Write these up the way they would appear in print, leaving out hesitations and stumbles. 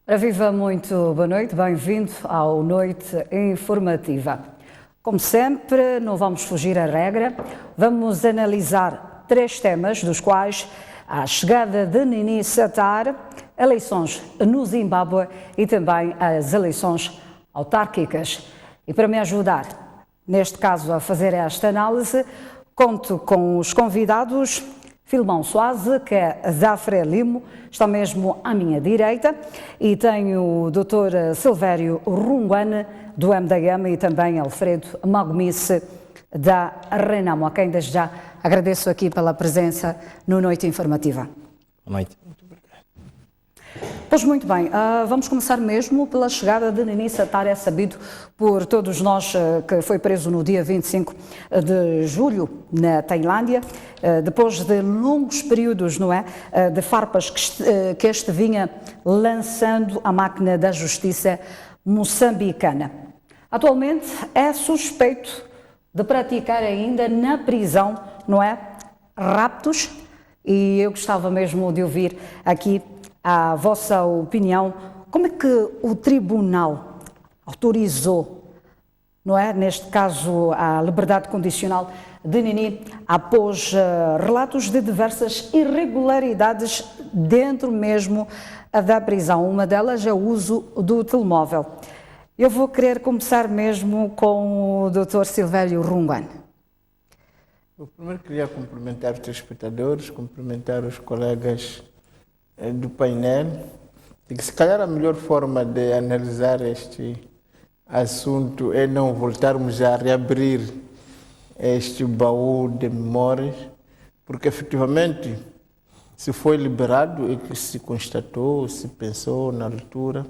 Ora viva, muito boa noite, bem-vindo ao Noite Informativa. Como sempre, não vamos fugir à regra, vamos analisar 3 temas, dos quais a chegada de Nini Satar, eleições no Zimbábue e também as eleições autárquicas. E para me ajudar, neste caso, a fazer esta análise, conto com os convidados Filmão Soase, que é Zafre Limo, está mesmo à minha direita, e tenho o Dr. Silvério Runguane, do MDM, e também Alfredo Magomice, da Renamo, a quem desde já agradeço aqui pela presença no Noite Informativa. Boa noite. Pois muito bem, vamos começar mesmo pela chegada de Nini Satar. É sabido por todos nós que foi preso no dia 25 de julho na Tailândia, depois de longos períodos, não é, de farpas que este vinha lançando à máquina da justiça moçambicana. Atualmente é suspeito de praticar ainda na prisão, não é, raptos, e eu gostava mesmo de ouvir aqui a vossa opinião. Como é que o tribunal autorizou, não é, neste caso, a liberdade condicional de Nini após relatos de diversas irregularidades dentro mesmo da prisão? Uma delas é o uso do telemóvel. Eu vou querer começar mesmo com o Dr. Silvério Runguane. Eu primeiro queria cumprimentar os telespectadores, cumprimentar os colegas do painel, de que se calhar a melhor forma de analisar este assunto é não voltarmos a reabrir este baú de memórias, porque efetivamente se foi liberado e que se constatou, se pensou na altura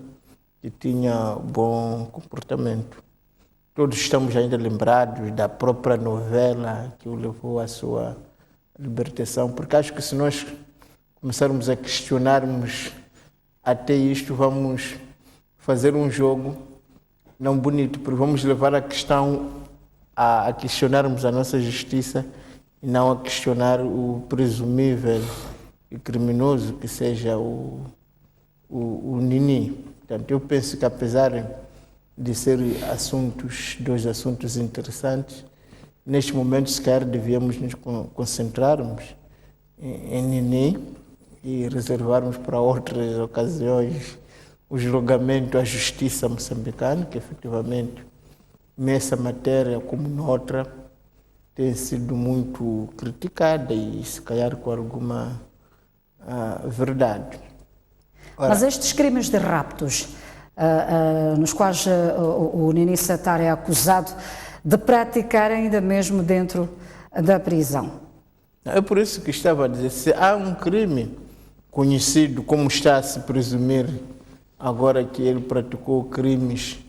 que tinha bom comportamento. Todos estamos ainda lembrados da própria novela que o levou à sua libertação, porque acho que se nós começarmos a questionarmos até isto, vamos fazer um jogo não bonito, porque vamos levar a questão a questionarmos a nossa justiça e não a questionar o presumível e criminoso que seja o Nini. Portanto, eu penso que apesar de serem dois assuntos interessantes, neste momento se calhar devíamos nos concentrarmos em Nini e reservarmos para outras ocasiões o julgamento à justiça moçambicana, que efetivamente nessa matéria como noutra tem sido muito criticada e se calhar com alguma verdade. Ora, mas estes crimes de raptos, nos quais o Nini Satar é acusado de praticar ainda mesmo dentro da prisão. É por isso que estava a dizer, se há um crime conhecido, como está a se presumir agora que ele praticou crimes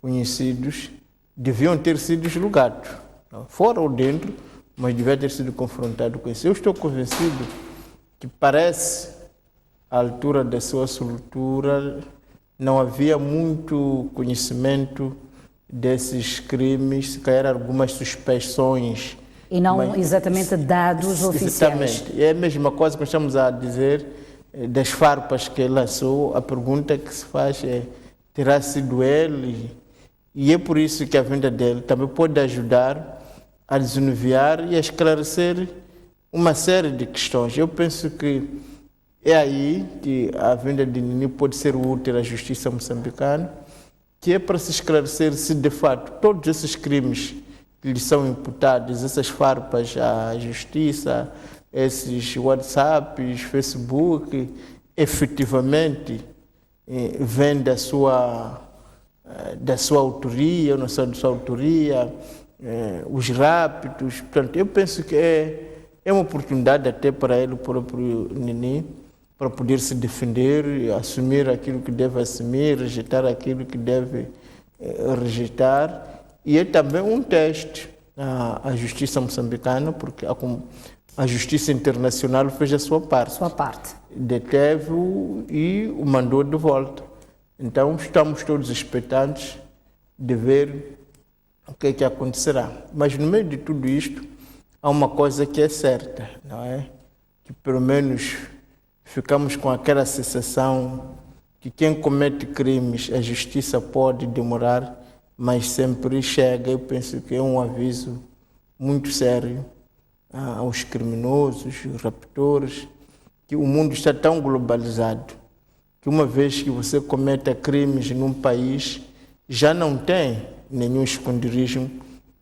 conhecidos, deviam ter sido julgados, fora ou dentro, mas devia ter sido confrontado com isso. Eu estou convencido que parece, à altura da sua soltura, não havia muito conhecimento desses crimes, se calhar algumas suspeições. E não exatamente dados oficiais. Exatamente. É a mesma coisa que nós estamos a dizer das farpas que ele lançou. A pergunta que se faz é, terá sido ele? E é por isso que a vinda dele também pode ajudar a desanuviar e a esclarecer uma série de questões. Eu penso que é aí que a vinda de Nini pode ser útil à justiça moçambicana, que é para se esclarecer se de fato todos esses crimes que lhe são imputados, essas farpas à justiça, esses WhatsApps, Facebook, efetivamente vêm da sua autoria, ou não são da sua autoria, os raptos. Portanto, eu penso que é uma oportunidade até para ele, o próprio Nini, para poder se defender, assumir aquilo que deve assumir, rejeitar aquilo que deve rejeitar. E é também um teste à justiça moçambicana, porque a justiça internacional fez a sua parte. Deteve-o e o mandou de volta. Então estamos todos expectantes de ver o que é que acontecerá. Mas no meio de tudo isto, há uma coisa que é certa, não é? Que pelo menos ficamos com aquela sensação que quem comete crimes, a justiça pode demorar, mas sempre chega. Eu penso que é um aviso muito sério aos criminosos, raptores, que o mundo está tão globalizado que uma vez que você cometa crimes num país, já não tem nenhum esconderijo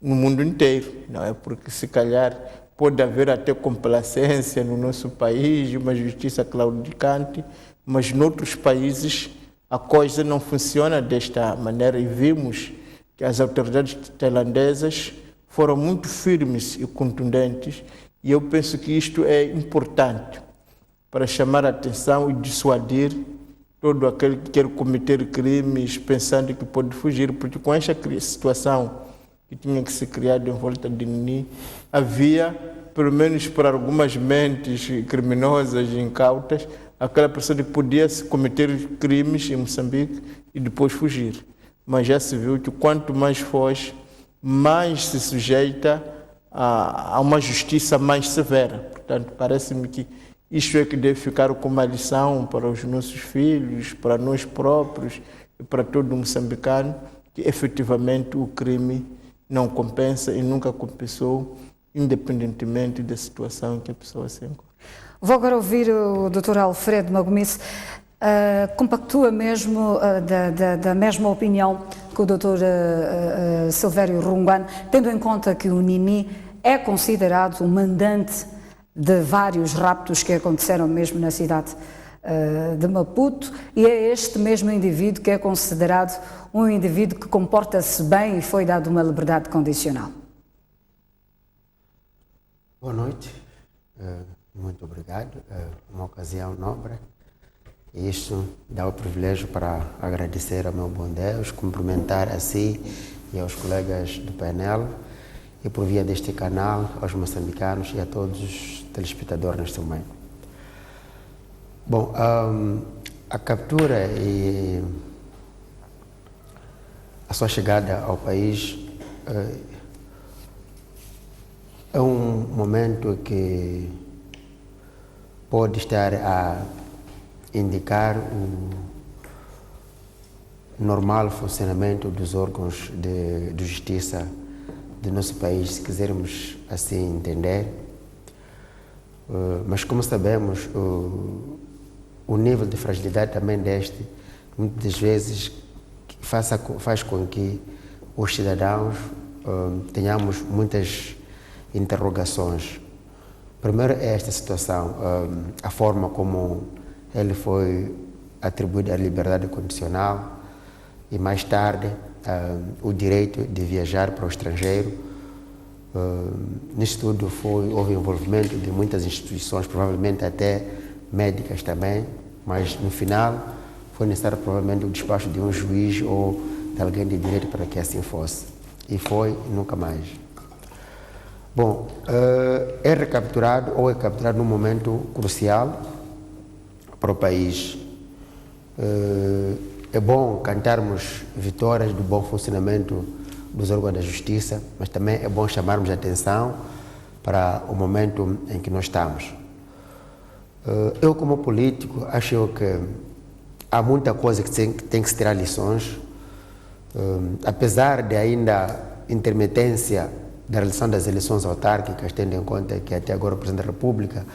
no mundo inteiro, não é? Porque se calhar pode haver até complacência no nosso país, uma justiça claudicante, mas noutros países a coisa não funciona desta maneira e vimos que as autoridades tailandesas foram muito firmes e contundentes e eu penso que isto é importante para chamar a atenção e dissuadir todo aquele que quer cometer crimes pensando que pode fugir, porque com esta situação que tinha que ser criada em volta de Nini, havia, pelo menos para algumas mentes criminosas e incautas, aquela pessoa que podia cometer crimes em Moçambique e depois fugir. Mas já se viu que quanto mais foge, mais se sujeita a uma justiça mais severa. Portanto, parece-me que isto é que deve ficar como uma lição para os nossos filhos, para nós próprios e para todo moçambicano, que efetivamente o crime não compensa e nunca compensou, independentemente da situação em que a pessoa se encontra. Vou agora ouvir o Dr. Alfredo Magomice. Compactua mesmo da mesma opinião que o Dr. Silvério Runguane, tendo em conta que o Nini é considerado o mandante de vários raptos que aconteceram mesmo na cidade de Maputo, e é este mesmo indivíduo que é considerado um indivíduo que comporta-se bem e foi dado uma liberdade condicional. Boa noite, muito obrigado, uma ocasião nobre. Isto dá o privilégio para agradecer ao meu bom Deus, cumprimentar a si e aos colegas do painel e por via deste canal, aos moçambicanos e a todos os telespectadores neste momento. Bom, a captura e a sua chegada ao país é um momento que pode estar a indicar o normal funcionamento dos órgãos de justiça do nosso país, se quisermos assim entender. Mas como sabemos, o nível de fragilidade também deste, muitas vezes, faz com que os cidadãos tenhamos muitas interrogações. Primeiro é esta situação, a forma como ele foi atribuído a liberdade condicional e mais tarde o direito de viajar para o estrangeiro. Nisso tudo houve envolvimento de muitas instituições, provavelmente até médicas também, mas no final foi necessário provavelmente o despacho de um juiz ou de alguém de direito para que assim fosse. E foi e nunca mais. Bom, é recapturado ou é capturado num momento crucial para o país. É bom cantarmos vitórias do bom funcionamento dos órgãos da justiça, mas também é bom chamarmos a atenção para o momento em que nós estamos. Eu, como político, acho que há muita coisa que tem que se tirar lições, apesar de ainda intermitência da realização das eleições autárquicas, tendo em conta que até agora o Presidente da República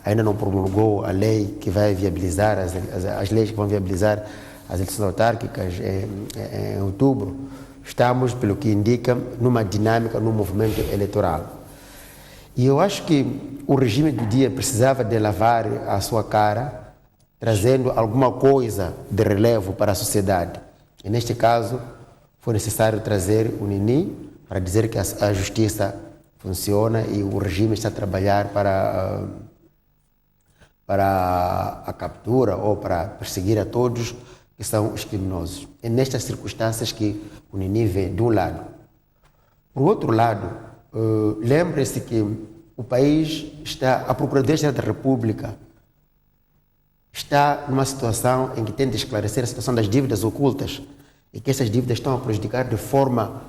ainda não promulgou a lei que vai viabilizar, as leis que vão viabilizar as eleições autárquicas em outubro. Estamos, pelo que indica, numa dinâmica, num movimento eleitoral. E eu acho que o regime do dia precisava de lavar a sua cara, trazendo alguma coisa de relevo para a sociedade. E neste caso, foi necessário trazer o Nini para dizer que a justiça funciona e o regime está a trabalhar para a captura ou para perseguir a todos que são os criminosos. É nestas circunstâncias que o Nini vem, de um lado. Por outro lado, lembre-se que o país está, a Procuradoria-Geral da República está numa situação em que tenta esclarecer a situação das dívidas ocultas e que essas dívidas estão a prejudicar de forma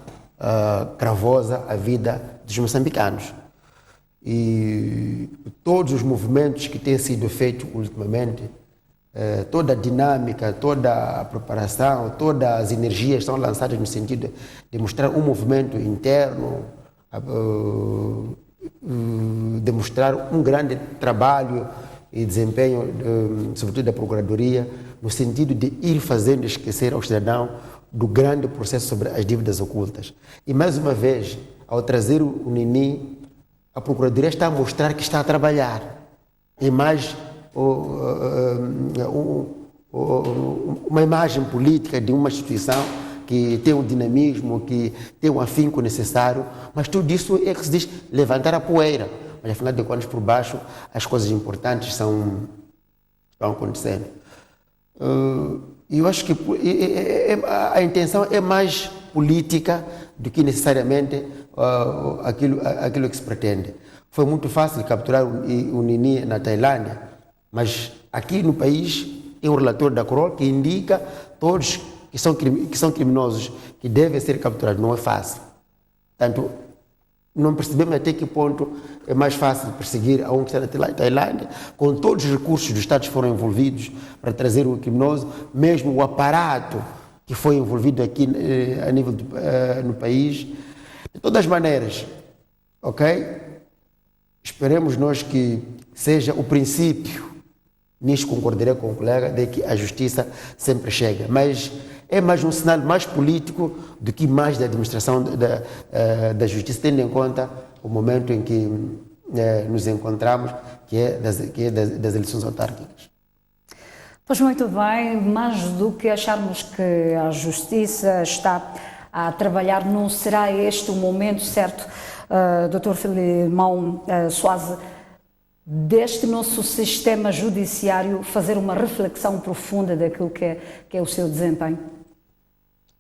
gravosa a vida dos moçambicanos. E todos os movimentos que têm sido feitos ultimamente toda a dinâmica, toda a preparação, todas as energias são lançadas no sentido de mostrar um movimento interno, demonstrar um grande trabalho e desempenho, sobretudo da Procuradoria, no sentido de ir fazendo esquecer ao cidadão do grande processo sobre as dívidas ocultas. E mais uma vez, ao trazer o Nini, a Procuradoria está a mostrar que está a trabalhar. E mais uma imagem política de uma instituição que tem um dinamismo, que tem um afinco necessário, mas tudo isso é que se diz levantar a poeira. Mas afinal de contas, por baixo, as coisas importantes estão acontecendo. Eu acho que a intenção é mais política do que necessariamente aquilo que se pretende. Foi muito fácil capturar o Nini na Tailândia, mas aqui no país tem um relatório da CROL que indica todos que são criminosos que devem ser capturados. Não é fácil. Portanto, não percebemos até que ponto é mais fácil perseguir a um que está na Tailândia, com todos os recursos dos Estados que foram envolvidos para trazer o criminoso, mesmo o aparato que foi envolvido aqui a nível no país. De todas as maneiras, ok? Esperemos nós que seja o princípio, nisso concordarei com o colega, de que a justiça sempre chega, mas é mais um cenário mais político do que mais da administração da justiça, tendo em conta o momento em que nos encontramos, que é das eleições autárquicas. Pois muito bem, mais do que acharmos que a justiça está a trabalhar, não será este o momento certo, Dr. Filimão Soares, deste nosso sistema judiciário fazer uma reflexão profunda daquilo que é o seu desempenho?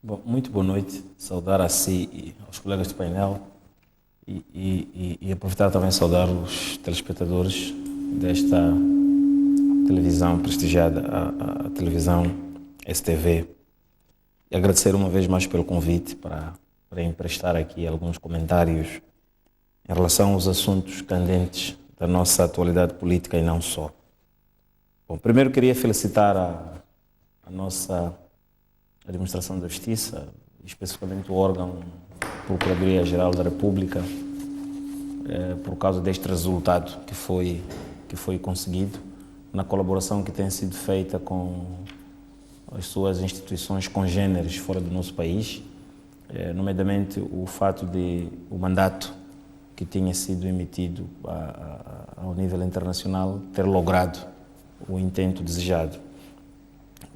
Bom, muito boa noite, saudar a si e aos colegas do painel e aproveitar também saudar os telespectadores desta televisão prestigiada, a televisão STV, e agradecer uma vez mais pelo convite para emprestar aqui alguns comentários em relação aos assuntos candentes da nossa atualidade política e não só. Bom, primeiro queria felicitar a nossa Administração da Justiça, especificamente o órgão Procuradoria-Geral da República, por causa deste resultado que foi conseguido, na colaboração que tem sido feita com as suas instituições congêneres fora do nosso país, nomeadamente o fato de o mandato que tinha sido emitido ao nível internacional ter logrado o intento desejado.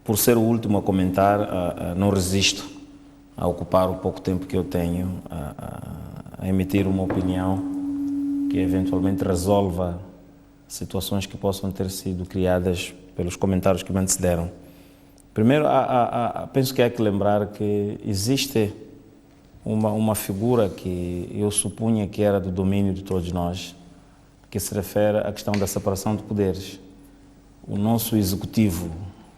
Por ser o último a comentar, não resisto a ocupar o pouco tempo que eu tenho a emitir uma opinião que eventualmente resolva situações que possam ter sido criadas pelos comentários que me antecederam. Primeiro, penso que há que lembrar que existe uma figura que eu supunha que era do domínio de todos nós, que se refere à questão da separação de poderes. O nosso executivo,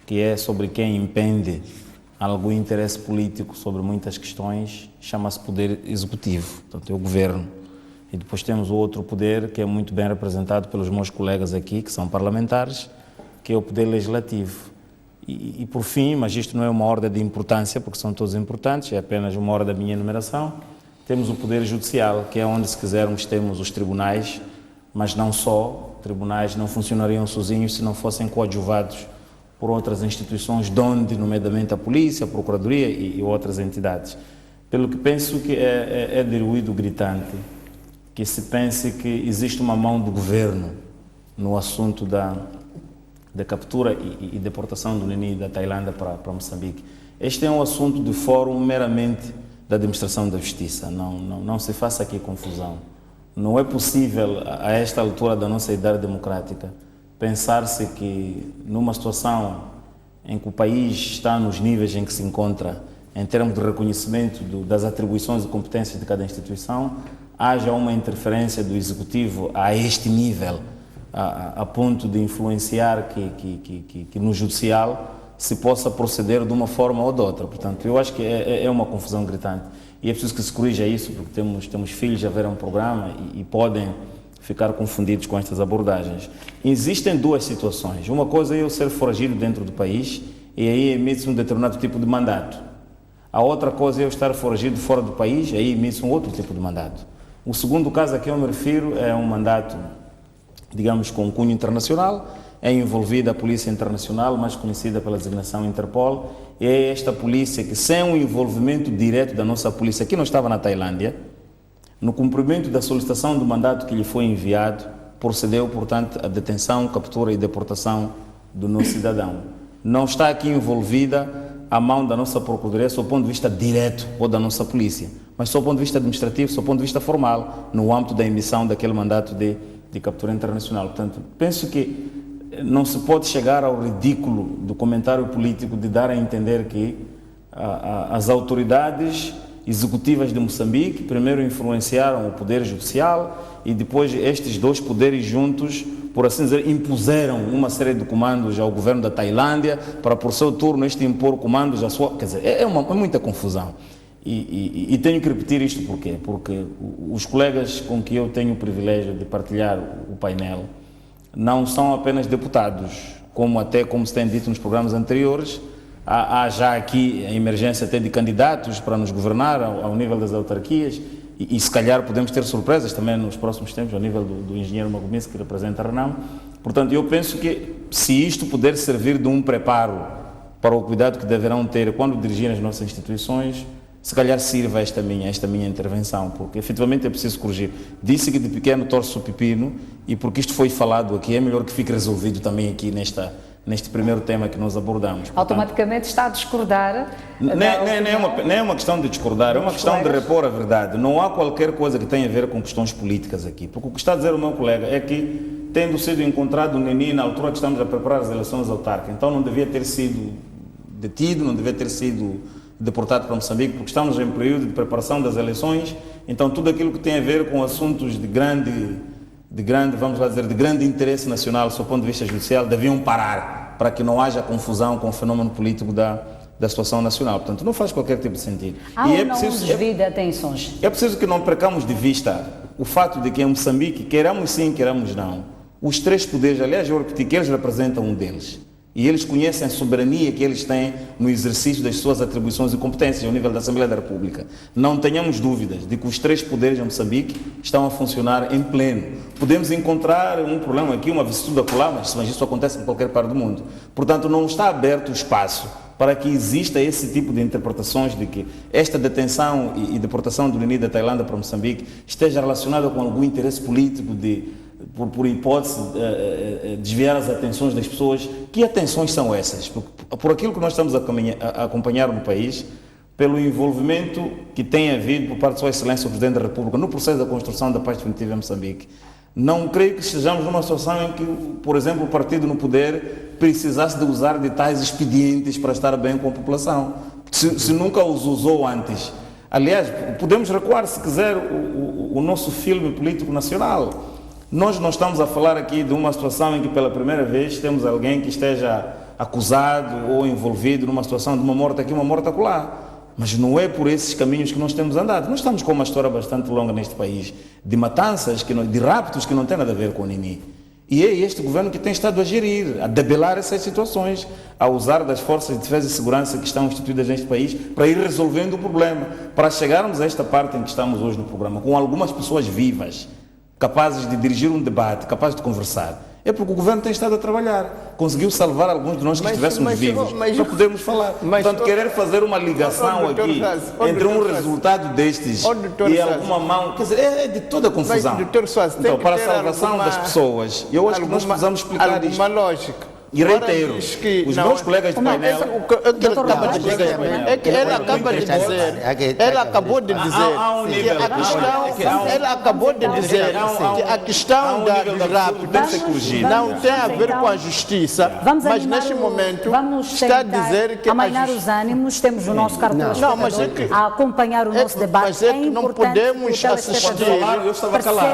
que é sobre quem impende algum interesse político sobre muitas questões, chama-se poder executivo, portanto é o governo. E depois temos o outro poder, que é muito bem representado pelos meus colegas aqui, que são parlamentares, que é o poder legislativo. E por fim, mas isto não é uma ordem de importância, porque são todos importantes, é apenas uma ordem da minha enumeração, temos o poder judicial, que é onde, se quisermos, temos os tribunais, mas não só, tribunais não funcionariam sozinhos se não fossem coadjuvados por outras instituições, onde, nomeadamente a polícia, a procuradoria e outras entidades. Pelo que penso que é de ruído gritante que se pense que existe uma mão do governo no assunto da captura e deportação do Nini da Tailândia para Moçambique. Este é um assunto de fórum meramente da administração da justiça, não se faça aqui confusão. Não é possível, a esta altura da nossa idade democrática, pensar-se que numa situação em que o país está nos níveis em que se encontra, em termos de reconhecimento das atribuições e competências de cada instituição, haja uma interferência do Executivo a este nível, a ponto de influenciar que no judicial se possa proceder de uma forma ou de outra. Portanto, eu acho que é uma confusão gritante. E é preciso que se corrija isso, porque temos filhos a ver um programa e podem ficar confundidos com estas abordagens. Existem duas situações. Uma coisa é eu ser foragido dentro do país e aí emite-se um determinado tipo de mandato. A outra coisa é eu estar foragido fora do país, aí emite-se um outro tipo de mandato. O segundo caso a que eu me refiro é um mandato, digamos, com cunho internacional, é envolvida a Polícia Internacional, mais conhecida pela designação Interpol, e é esta polícia que, sem um envolvimento direto da nossa polícia, que não estava na Tailândia, no cumprimento da solicitação do mandato que lhe foi enviado, procedeu, portanto, à detenção, captura e deportação do nosso cidadão. Não está aqui envolvida a mão da nossa Procuradoria, sob o ponto de vista direto, ou da nossa polícia, mas sob o ponto de vista administrativo, sob o ponto de vista formal, no âmbito da emissão daquele mandato de captura internacional. Portanto, penso que não se pode chegar ao ridículo do comentário político de dar a entender que as autoridades executivas de Moçambique primeiro influenciaram o poder judicial e depois estes dois poderes juntos, por assim dizer, impuseram uma série de comandos ao governo da Tailândia para, por seu turno, este impor comandos à sua... Quer dizer, é muita confusão. E tenho que repetir isto porquê? Porque os colegas com que eu tenho o privilégio de partilhar o painel não são apenas deputados, como se tem dito nos programas anteriores, há já aqui a emergência até de candidatos para nos governar ao nível das autarquias e se calhar podemos ter surpresas também nos próximos tempos ao nível do engenheiro Magomedzi, que representa a Renamo. Portanto, eu penso que se isto puder servir de um preparo para o cuidado que deverão ter quando dirigirem as nossas instituições, se calhar sirva esta minha intervenção, porque efetivamente é preciso corrigir. Disse que de pequeno torce o pepino e porque isto foi falado aqui, é melhor que fique resolvido também aqui neste primeiro tema que nós abordamos. Portanto, automaticamente está a discordar. Nem é uma questão de discordar, é uma questão de repor a verdade. Não há qualquer coisa que tenha a ver com questões políticas aqui, porque o que está a dizer o meu colega é que, tendo sido encontrado o Nini na altura que estamos a preparar as eleições autárquicas, então não devia ter sido detido, não devia ter sido deportado para Moçambique, porque estamos em período de preparação das eleições, então tudo aquilo que tem a ver com assuntos de grande, vamos lá dizer, de grande interesse nacional, sob o ponto de vista judicial, deviam parar, para que não haja confusão com o fenômeno político da situação nacional. Portanto, não faz qualquer tipo de sentido. Há ou não um desvio de atenções? É preciso que não percamos de vista o fato de que em Moçambique, queiramos sim, queiramos não, os três poderes, aliás, eu repeti que eles representam um deles. E eles conhecem a soberania que eles têm no exercício das suas atribuições e competências ao nível da Assembleia da República. Não tenhamos dúvidas de que os três poderes em Moçambique estão a funcionar em pleno. Podemos encontrar um problema aqui, uma vicissitude acolá, mas isso acontece em qualquer parte do mundo. Portanto, não está aberto o espaço para que exista esse tipo de interpretações de que esta detenção e deportação do Nini da Tailândia para Moçambique esteja relacionada com algum interesse político por hipótese, desviar as atenções das pessoas. Que atenções são essas? Por aquilo que nós estamos a acompanhar no país, pelo envolvimento que tem havido por parte de Sua Excelência o Presidente da República no processo da construção da paz definitiva em Moçambique, não creio que estejamos numa situação em que, por exemplo, o partido no poder precisasse de usar de tais expedientes para estar bem com a população, se nunca os usou antes. Aliás, podemos recuar, se quiser, o nosso filme político nacional. Nós não estamos a falar aqui de uma situação em que pela primeira vez temos alguém que esteja acusado ou envolvido numa situação de uma morte aqui, uma morte acolá. Mas não é por esses caminhos que nós temos andado. Nós estamos com uma história bastante longa neste país, de matanças, de raptos que não tem nada a ver com o Nini. E é este governo que tem estado a gerir, a debelar essas situações, a usar das forças de defesa e segurança que estão instituídas neste país para ir resolvendo o problema, para chegarmos a esta parte em que estamos hoje no programa, com algumas pessoas vivas, capazes de dirigir um debate, capazes de conversar. É porque o governo tem estado a trabalhar, conseguiu salvar alguns de nós que estivéssemos vivos para podermos falar. Portanto, querer fazer uma ligação aqui entre um resultado destes e alguma mão, quer dizer, é de toda a confusão. Então, para a salvação das pessoas, eu acho que nós precisamos explicar isto. Alguma lógica. E reitero, os meus colegas de painel... Ela acaba de dizer, ela acabou de dizer que a questão do rapto não tem a ver com a justiça, mas neste momento está a dizer que... amainar os ânimos, temos o nosso cartão a acompanhar o nosso debate. Mas é que não podemos assistir,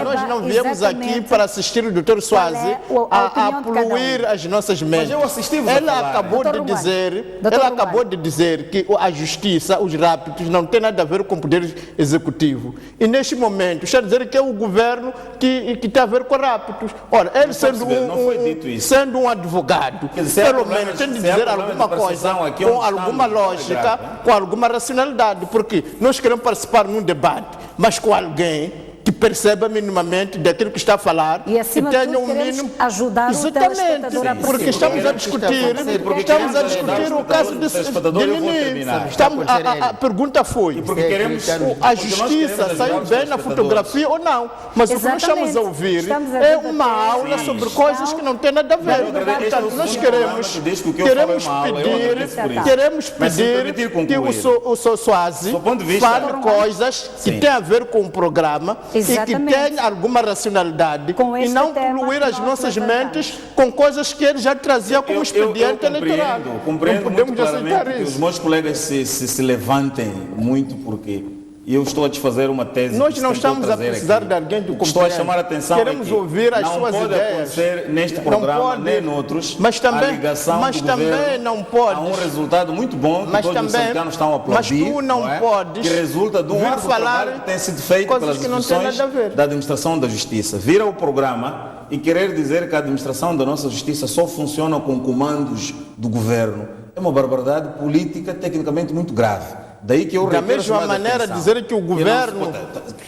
nós não viemos aqui para assistir o Dr. Swazi a poluir as nossas simplesmente. Mas eu assisti-vos a Ela falar. acabou Doutor de Romano. dizer, Doutor ela Romano. acabou de dizer que a justiça, os rápidos, não tem nada a ver com o poder executivo. E neste momento, está a dizer que é o governo que tem a ver com rápidos. Ora, ele está a sendo perceber, não foi dito isso. sendo um advogado, Quer dizer, se há pelo problemas- menos tem de se há dizer problemas alguma de percepção coisa aqui onde com alguma estamos, lógica, é grave, com alguma racionalidade, porque nós queremos participar num debate, mas com alguém que perceba minimamente daquilo que está a falar E, acima que de tenha tudo, queremos ajudar o Exatamente, telespectador a porque perceber. estamos a Sim, discutir, porque estamos a queremos discutir ajudar o caso o de telespectador, eu vou Nini. terminar. Estamos, a pergunta foi, Porque queremos... a porque nós justiça queremos ajudar saiu os bem na telespectadores. fotografia ou não? Mas o que nós estamos a Exatamente. ouvir Estamos a é debater uma aula a sobre questão coisas que não têm nada a ver. da liberdade Portanto, de nós expressão. queremos, Desde que o que eu falo é queremos uma aula, eu agradeço por isso. queremos Mas se me pedir permitir que concluir. o Soazi Do ponto de vista- fale coisas que Sim. têm a ver com o programa e que Exatamente. tenham alguma racionalidade Com e este não tema poluir que as nós nossas levantamos. mentes com coisas que ele já trazia como expediente eleitoral. Compreendo Não muito podemos aceitar claramente que os isso. meus colegas se levantem muito porque eu estou a desfazer uma tese. Nós que se não tentou estamos a trazer precisar aqui. de alguém do O que Estou a compreende. chamar a atenção Queremos é que ouvir as não suas pode ideias. acontecer neste Não programa pode. nem noutros Mas também- a ligação mas do também governo não pode. a um resultado muito bom que Mas todos os também- moçambicanos estão a mas aplaudir. tu não é? podes Que resulta de um vir árduo falar trabalho que tem sido feito coisas pelas que não têm instituições nada a ver. da administração da justiça. Vir ao programa e querer dizer que a administração da nossa justiça só funciona com comandos do governo é uma barbaridade política tecnicamente muito grave. Daí que eu Da reitero a mesma chamada de maneira, atenção. dizer que o não se governo pode-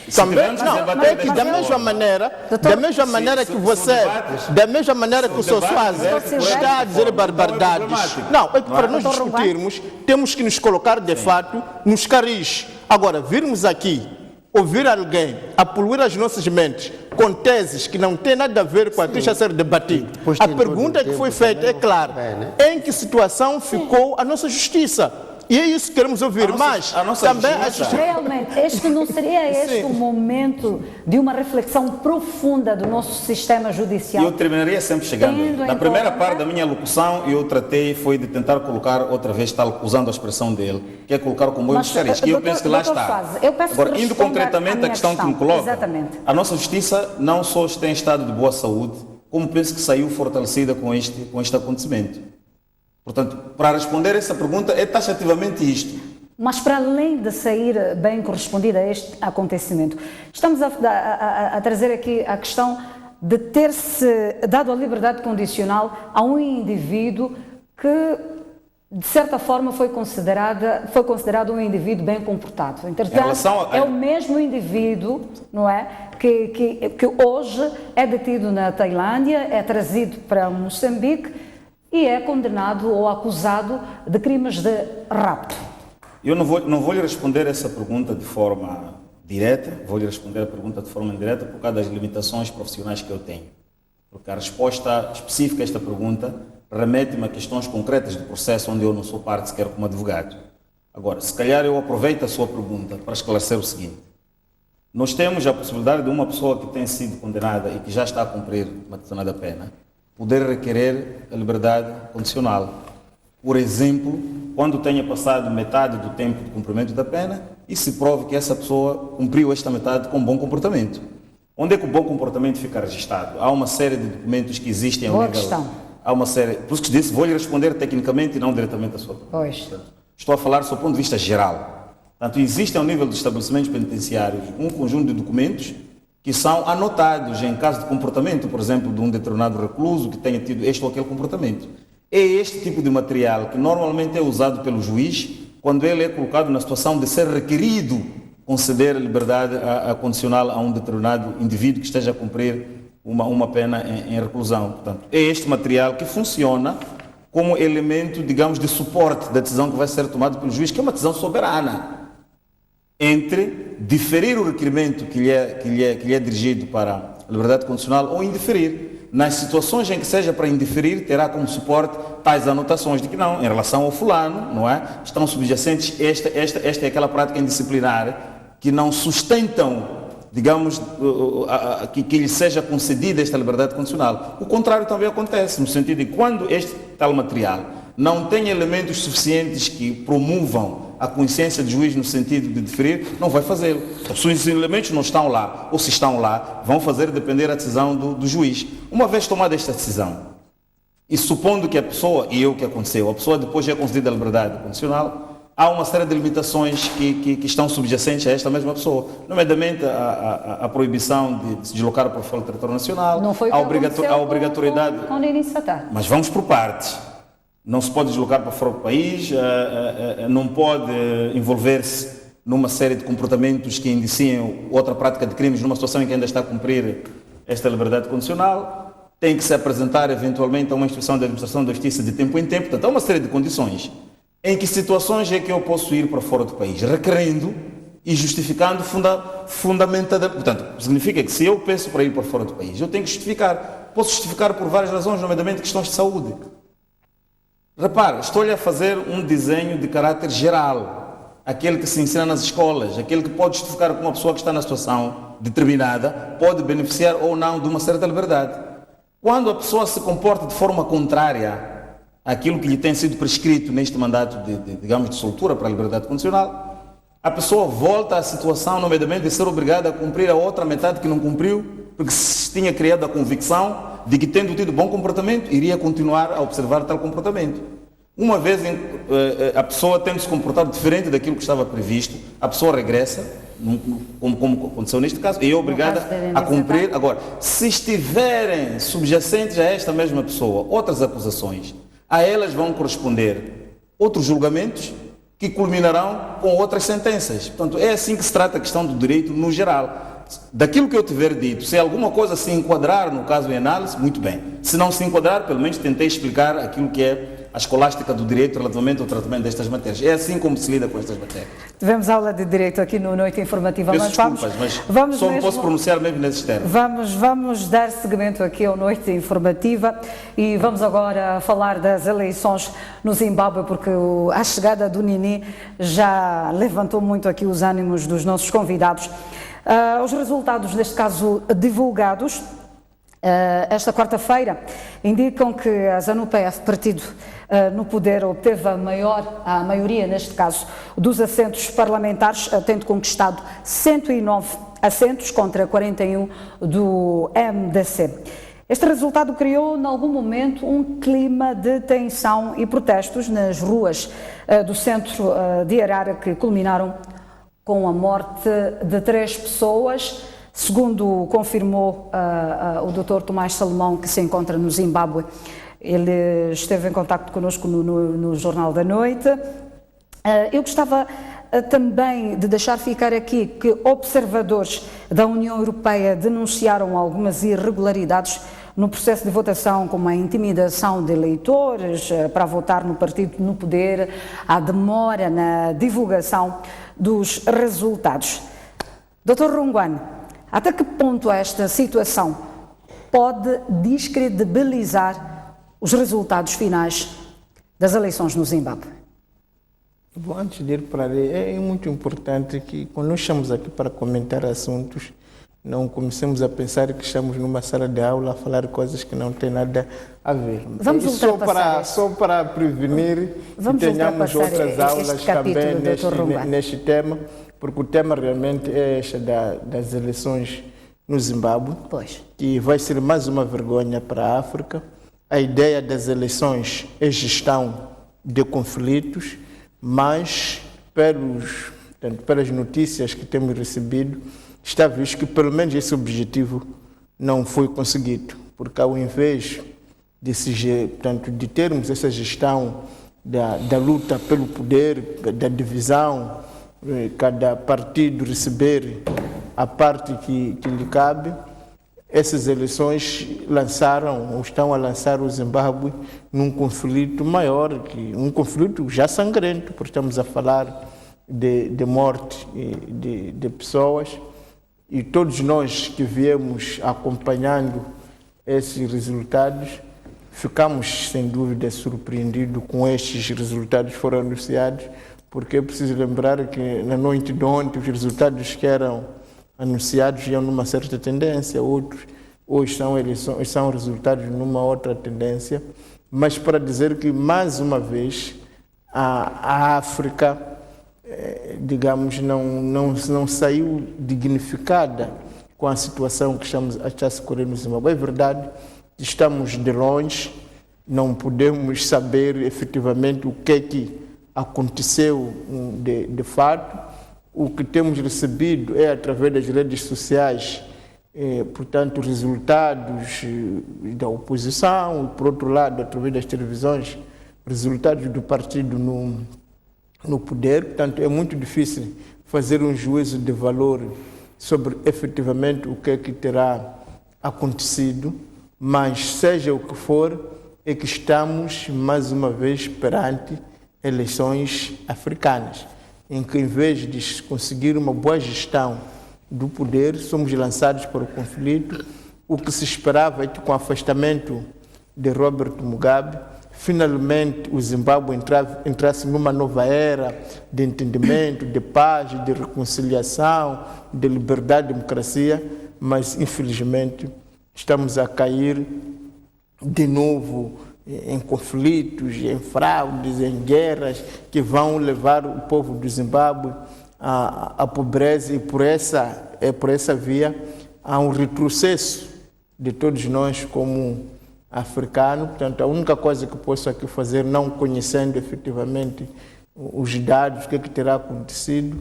se também tivermos que não, debater é que da desta mesma forma, maneira, Doutor, da mesma maneira que são você, debates. da mesma maneira que o seu debates Soazi éticos, está a dizer então é barbaridades. problemático. Não, é que para nós Doutor Romano? discutirmos, temos que nos colocar de fato nos caris. Agora, virmos aqui, ouvir alguém a poluir as nossas mentes com teses que não têm nada a ver com aquilo que está a ser debatido. Depois A tem todo pergunta o que foi tempo feita é também, clara: né? em que situação ficou a nossa justiça? E é isso que queremos ouvir, mas a nossa também a justiça- justiça. Realmente, este não seria este o momento de uma reflexão profunda do nosso sistema judicial? Eu terminaria sempre chegando. Tendo Na em primeira conta- parte da minha locução, eu tratei foi de tentar colocar outra vez, tal, usando a expressão dele, que é colocar como Mas, eu gostaria. E eu doutor- penso que lá doutor está. Faz, eu peço que Agora, indo responda concretamente à à minha questão que me questão. coloca, Exatamente. a nossa justiça não só está em estado de boa saúde, como penso que saiu fortalecida com este acontecimento. Portanto, para responder essa pergunta, é taxativamente isto. Mas para além de sair bem correspondida a este acontecimento, estamos a trazer aqui a questão de ter-se dado a liberdade condicional a um indivíduo que, de certa forma, foi considerado um indivíduo bem comportado. Entretanto, relação a- é o mesmo indivíduo, não é, que hoje é detido na Tailândia, é trazido para Moçambique e é condenado ou acusado de crimes de rapto. Eu não vou lhe responder essa pergunta de forma direta, vou lhe responder a pergunta de forma indireta por causa das limitações profissionais que eu tenho. Porque a resposta específica a esta pergunta remete-me a questões concretas do processo onde eu não sou parte sequer como advogado. Agora, se calhar eu aproveito a sua pergunta para esclarecer o seguinte. Nós temos a possibilidade de uma pessoa que tem sido condenada e que já está a cumprir uma determinada pena poder requerer a liberdade condicional. Por exemplo, quando tenha passado metade do tempo de cumprimento da pena e se prove que essa pessoa cumpriu esta metade com bom comportamento. Onde é que o bom comportamento fica registado? Há uma série de documentos que existem ao Boa nível... questão. Há uma série... Por isso que disse, vou lhe responder tecnicamente e não diretamente a sua pergunta. Pois. Portanto, estou a falar do ponto de vista geral. Portanto, existe ao nível dos estabelecimentos penitenciários um conjunto de documentos que são anotados em caso de comportamento, por exemplo, de um determinado recluso que tenha tido este ou aquele comportamento. É este tipo de material que normalmente é usado pelo juiz quando ele é colocado na situação de ser requerido conceder a liberdade condicional a um determinado indivíduo que esteja a cumprir uma pena em reclusão. Portanto, é este material que funciona como elemento, digamos, de suporte da decisão que vai ser tomada pelo juiz, que é uma decisão soberana, entre diferir o requerimento que lhe é dirigido para a liberdade condicional ou indeferir. Nas situações em que seja para indeferir, terá como suporte tais anotações de que não, em relação ao fulano, não é? Estão subjacentes esta é aquela prática indisciplinar que não sustentam, digamos, que lhe seja concedida esta liberdade condicional. O contrário também acontece, no sentido de que quando este tal material não tem elementos suficientes que promovam a consciência do juiz no sentido de deferir, não vai fazê-lo. Se os elementos não estão lá, ou se estão lá, vão fazer depender a decisão do juiz. Uma vez tomada esta decisão, E supondo que a pessoa, e o que aconteceu, a pessoa depois é concedida a liberdade condicional, há uma série de limitações que estão subjacentes a esta mesma pessoa, nomeadamente a proibição de se deslocar para fora do território nacional, Não foi o que a obrigatoriedade. com Nini Satar. Mas vamos por partes. Não se pode deslocar para fora do país, não pode envolver-se numa série de comportamentos que indiciam outra prática de crimes numa situação em que ainda está a cumprir esta liberdade condicional, tem que se apresentar eventualmente a uma instituição de administração da justiça de tempo em tempo. Portanto, há uma série de condições. Em que situações é que eu posso ir para fora do país? Requerendo e justificando fundamentadamente. Portanto, significa que se eu penso para ir para fora do país, eu tenho que justificar. Posso justificar por várias razões, nomeadamente questões de saúde. Repare, estou-lhe a fazer um desenho de caráter geral, aquele que se ensina nas escolas, aquele que pode justificar que uma pessoa que está na situação determinada pode beneficiar ou não de uma certa liberdade. Quando a pessoa se comporta de forma contrária àquilo que lhe tem sido prescrito neste mandato de soltura para a liberdade condicional, a pessoa volta à situação, nomeadamente, de ser obrigada a cumprir a outra metade que não cumpriu, porque se tinha criado a convicção de que, tendo tido bom comportamento, iria continuar a observar tal comportamento. Uma vez a pessoa tendo se comportado diferente daquilo que estava previsto, a pessoa regressa, como aconteceu neste caso, e é obrigada a cumprir. Agora, se estiverem subjacentes a esta mesma pessoa outras acusações, a elas vão corresponder outros julgamentos que culminarão com outras sentenças. Portanto, é assim que se trata a questão do direito no geral. Daquilo que eu tiver dito, se alguma coisa se enquadrar no caso em análise, muito bem. Se não se enquadrar, pelo menos tentei explicar aquilo que é a escolástica do direito relativamente ao tratamento destas matérias. É assim como se lida com estas matérias. Tivemos aula de direito aqui no Noite Informativa, Peço mas desculpas, mas só me posso pronunciar mesmo nesses termos. Vamos dar seguimento aqui ao Noite Informativa e vamos agora falar das eleições no Zimbábue, porque a chegada do Nini já levantou muito aqui os ânimos dos nossos convidados. Os resultados, neste caso, divulgados esta quarta-feira, indicam que a ZANU-PF, partido no poder, obteve a maioria, neste caso, dos assentos parlamentares, tendo conquistado 109 assentos contra 41 do MDC. Este resultado criou, em algum momento, um clima de tensão e protestos nas ruas do centro de Harare, que culminaram com a morte de 3 pessoas, segundo confirmou o Dr. Tomás Salomão, que se encontra no Zimbábue. Ele esteve em contacto connosco no Jornal da Noite. Eu gostava também de deixar ficar aqui que observadores da União Europeia denunciaram algumas irregularidades no processo de votação, como a intimidação de eleitores para votar no partido no poder, a demora na divulgação dos resultados. Dr. Rungwan, até que ponto esta situação pode descredibilizar os resultados finais das eleições no Zimbábue? Bom, antes de ir para ali, é muito importante que quando nós estamos aqui para comentar assuntos, não comecemos a pensar que estamos numa sala de aula a falar coisas que não têm nada a ver. Vamos só para prevenir que tenhamos outras aulas também neste tema, porque o tema realmente é este das eleições no Zimbábue, que vai ser mais uma vergonha para a África. A ideia das eleições é gestão de conflitos, mas pelas notícias que temos recebido, está visto que pelo menos esse objetivo não foi conseguido, porque ao invés de termos essa gestão da luta pelo poder, da divisão, cada partido receber a parte que lhe cabe, essas eleições estão a lançar o Zimbábue num conflito maior, um conflito já sangrento, porque estamos a falar de morte de pessoas. E todos nós que viemos acompanhando esses resultados, ficamos sem dúvida surpreendidos com estes resultados que foram anunciados, porque é preciso lembrar que na noite de ontem os resultados que eram anunciados iam numa certa tendência, outros hoje são resultados numa outra tendência, mas para dizer que mais uma vez a África, digamos, não saiu dignificada com a situação que está se correndo no Zimbábue. É verdade, estamos de longe, não podemos saber efetivamente o que aconteceu de fato. O que temos recebido é através das redes sociais, portanto, resultados da oposição, e por outro lado, através das televisões, resultados do partido no poder. Portanto, é muito difícil fazer um juízo de valor sobre efetivamente o que terá acontecido, mas seja o que for, é que estamos mais uma vez perante eleições africanas, em que em vez de conseguir uma boa gestão do poder, somos lançados para o conflito. O que se esperava é que com o afastamento de Robert Mugabe, finalmente o Zimbábue entrasse numa nova era de entendimento, de paz, de reconciliação, de liberdade e democracia, mas infelizmente estamos a cair de novo em conflitos, em fraudes, em guerras que vão levar o povo do Zimbábue à pobreza, e por essa via há um retrocesso de todos nós como africanos. Portanto, a única coisa que posso aqui fazer, não conhecendo efetivamente os dados, o que terá acontecido,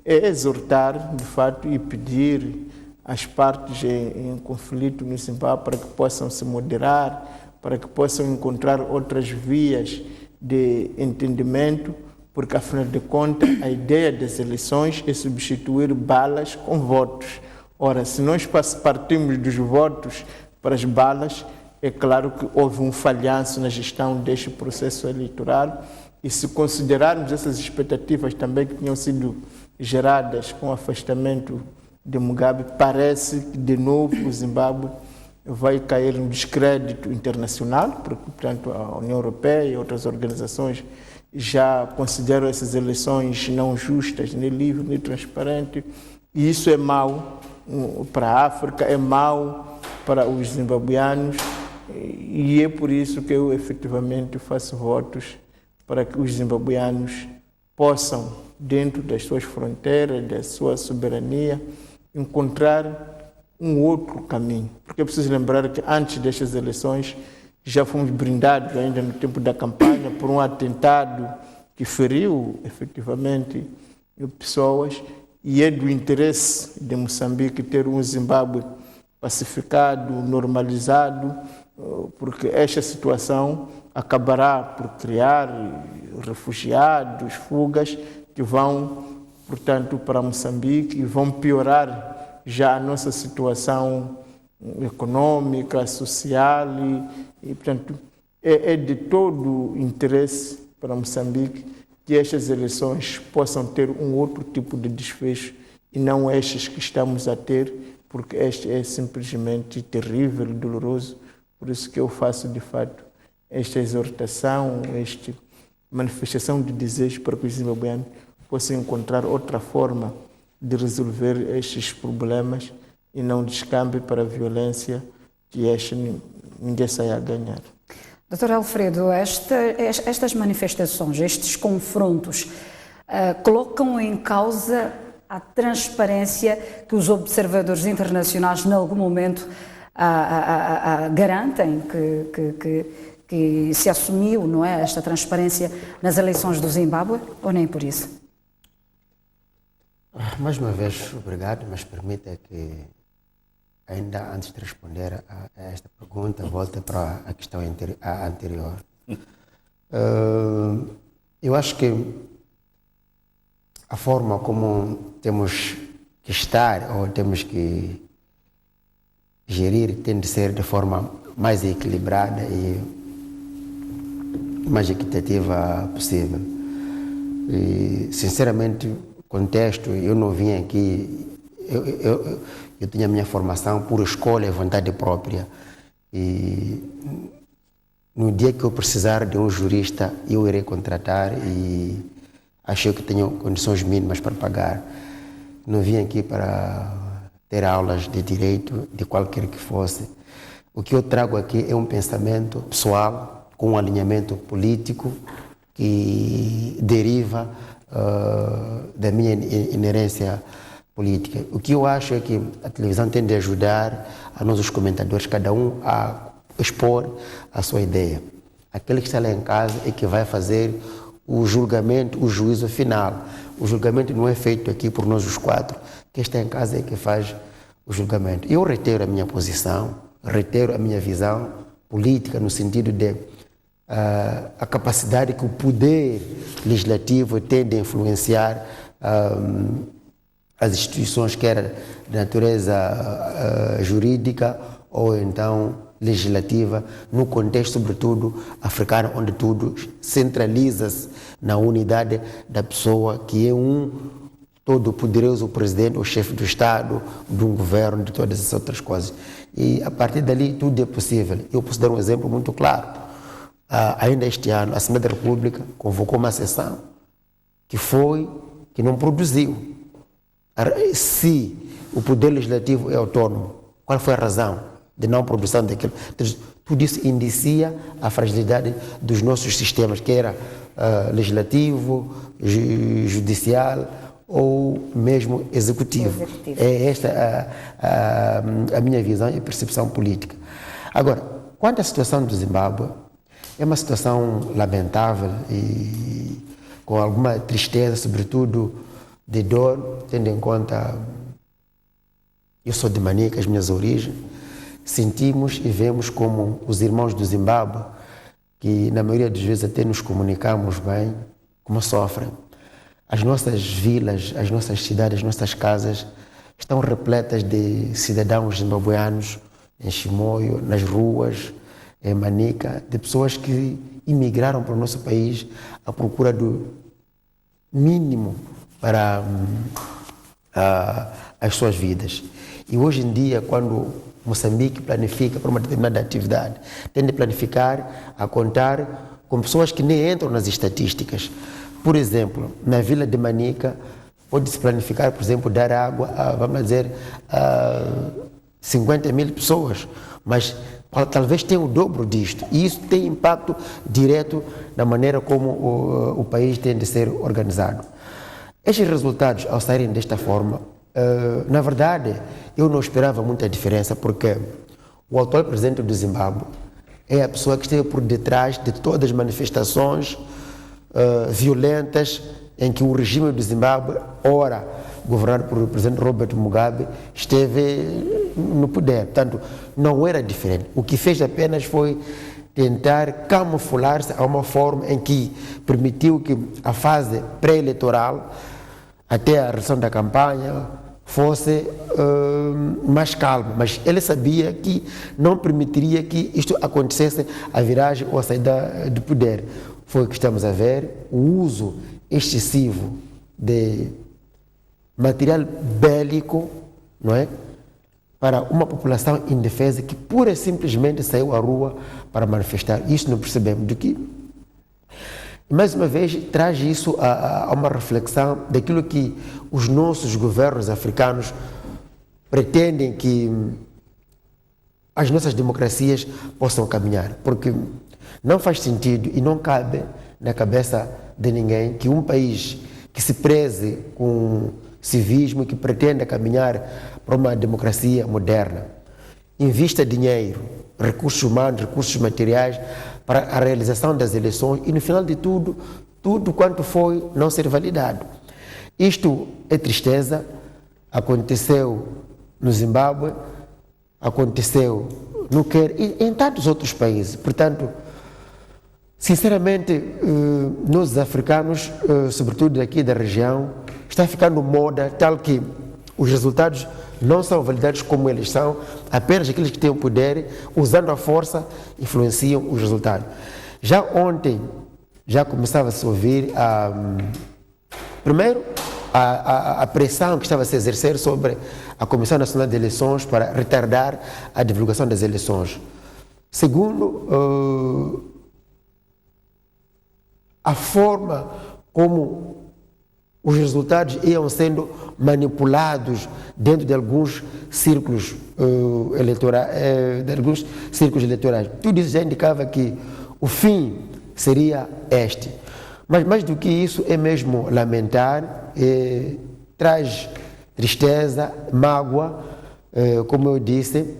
é exortar, de fato, e pedir às partes em conflito no Zimbábue para que possam se moderar, para que possam encontrar outras vias de entendimento, porque, afinal de contas, a ideia das eleições é substituir balas com votos. Ora, se nós partimos dos votos para as balas, é claro que houve um falhanço na gestão deste processo eleitoral, e se considerarmos essas expectativas também que tinham sido geradas com o afastamento de Mugabe, parece que, de novo, o Zimbábue vai cair no descrédito internacional, porque, portanto, a União Europeia e outras organizações já consideram essas eleições não justas, nem livres, nem transparentes, e isso é mau para a África, é mau para os zimbabueanos, e é por isso que eu efetivamente faço votos para que os zimbabueanos possam, dentro das suas fronteiras, da sua soberania, encontrar um outro caminho. Porque é preciso lembrar que antes destas eleições já fomos brindados, ainda no tempo da campanha, por um atentado que feriu efetivamente pessoas, e é do interesse de Moçambique ter um Zimbábue pacificado, normalizado, porque esta situação acabará por criar refugiados, fugas que vão, portanto, para Moçambique e vão piorar já a nossa situação econômica, social e portanto, é de todo interesse para Moçambique que estas eleições possam ter um outro tipo de desfecho e não estes que estamos a ter, porque este é simplesmente terrível, doloroso. Por isso que eu faço, de fato, esta exortação, esta manifestação de desejo para que os zimbabueanos possam encontrar outra forma de resolver estes problemas e não descambe para a violência que ninguém sai a ganhar. Dr. Alfredo, estas manifestações, estes confrontos, colocam em causa a transparência que os observadores internacionais, em algum momento, garantem que se assumiu, não é, esta transparência nas eleições do Zimbábue, ou nem por isso? Mais uma vez, obrigado, mas permita que, ainda antes de responder a esta pergunta, volte para a questão anterior. Eu acho que a forma como temos que estar ou temos que gerir tem de ser de forma mais equilibrada e mais equitativa possível. E, sinceramente, contexto, eu não vim aqui, eu tinha a minha formação por escolha e vontade própria, e no dia que eu precisar de um jurista, eu irei contratar, e achei que tenho condições mínimas para pagar. Não vim aqui para ter aulas de direito, de qualquer que fosse. O que eu trago aqui é um pensamento pessoal, com um alinhamento político que deriva da minha inerência política. O que eu acho é que a televisão tem de ajudar a nós, os comentadores, cada um a expor a sua ideia. aquele que está lá em casa é que vai fazer o julgamento, o juízo final. O julgamento não é feito aqui por nós os quatro, quem está em casa é que faz o julgamento. Eu reitero a minha posição, reitero a minha visão política no sentido de a capacidade que o poder legislativo tem de influenciar as instituições, quer de natureza jurídica ou então legislativa, no contexto, sobretudo, africano, onde tudo centraliza-se na unidade da pessoa que é todo-poderoso, o presidente, o chefe do Estado, de um governo, de todas essas outras coisas. E a partir dali tudo é possível. Eu posso dar um exemplo muito claro. Ainda este ano, a Assembleia da República convocou uma sessão que não produziu. Se o Poder Legislativo é autônomo, qual foi a razão de não produção daquilo? Então, tudo isso indicia a fragilidade dos nossos sistemas, que era legislativo, judicial ou mesmo executivo. É esta a minha visão e percepção política. Agora, quanto à situação do Zimbábue, é uma situação lamentável e com alguma tristeza, sobretudo de dor, tendo em conta, eu sou de Manica, as minhas origens, sentimos e vemos como os irmãos do Zimbábue, que na maioria das vezes até nos comunicamos bem, como sofrem. As nossas vilas, as nossas cidades, as nossas casas estão repletas de cidadãos zimbabueanos em Chimoio, nas ruas, em Manica, de pessoas que imigraram para o nosso país à procura do mínimo para as suas vidas. E hoje em dia, quando Moçambique planifica para uma determinada atividade, tem de planificar a contar com pessoas que nem entram nas estatísticas. Por exemplo, na vila de Manica, pode-se planificar, por exemplo, dar água a, vamos dizer, a 50 mil pessoas, mas talvez tenha o dobro disto. E isso tem impacto direto na maneira como o país tem de ser organizado. Estes resultados, ao saírem desta forma, na verdade, eu não esperava muita diferença, porque o atual presidente do Zimbábue é a pessoa que esteve por detrás de todas as manifestações violentas em que o regime do Zimbábue, ora governado por presidente Robert Mugabe, esteve no poder. Portanto, não era diferente. O que fez apenas foi tentar camuflar-se a uma forma em que permitiu que a fase pré-eleitoral, até a realização da campanha, fosse mais calma. Mas ele sabia que não permitiria que isto acontecesse, a viragem ou a saída do poder. Foi o que estamos a ver, o uso excessivo de material bélico, não é? Para uma população indefesa que pura e simplesmente saiu à rua para manifestar. Isso não percebemos. Do que, mais uma vez, traz isso a uma reflexão daquilo que os nossos governos africanos pretendem que as nossas democracias possam caminhar. Porque não faz sentido e não cabe na cabeça de ninguém que um país que se preze com civismo, que pretenda caminhar para uma democracia moderna, invista dinheiro, recursos humanos, recursos materiais para a realização das eleições e, no final de tudo, tudo quanto foi não ser validado. Isto é tristeza, aconteceu no Zimbábue, aconteceu no Quênia e em tantos outros países. Portanto, sinceramente, nós africanos, sobretudo daqui da região, está ficando moda tal que os resultados não são validados como eles são, apenas aqueles que têm o poder, usando a força, influenciam os resultados. Já ontem, já começava a se ouvir, primeiro, a pressão que estava a se exercer sobre a Comissão Nacional de Eleições para retardar a divulgação das eleições. Segundo, a forma como os resultados iam sendo manipulados dentro de alguns círculos eleitorais, Tudo isso já indicava que o fim seria este. Mas mais do que isso, é mesmo lamentar, traz tristeza, mágoa, como eu disse,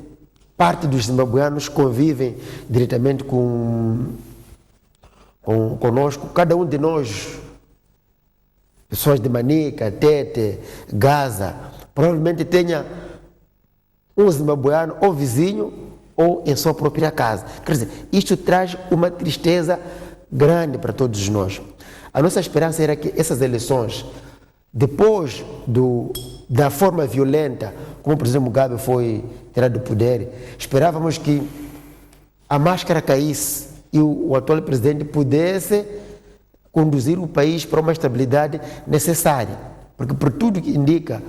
parte dos zimbabueanos convivem diretamente com conosco, cada um de nós, pessoas de Manica, Tete, Gaza, provavelmente tenha um zimbabueano ou vizinho ou em sua própria casa. Quer dizer, isto traz uma tristeza grande para todos nós. A nossa esperança era que essas eleições, depois da forma violenta, como o presidente Mugabe foi tirado do poder, esperávamos que a máscara caísse e o atual presidente pudesse conduzir o país para uma estabilidade necessária. Porque, por tudo que indica,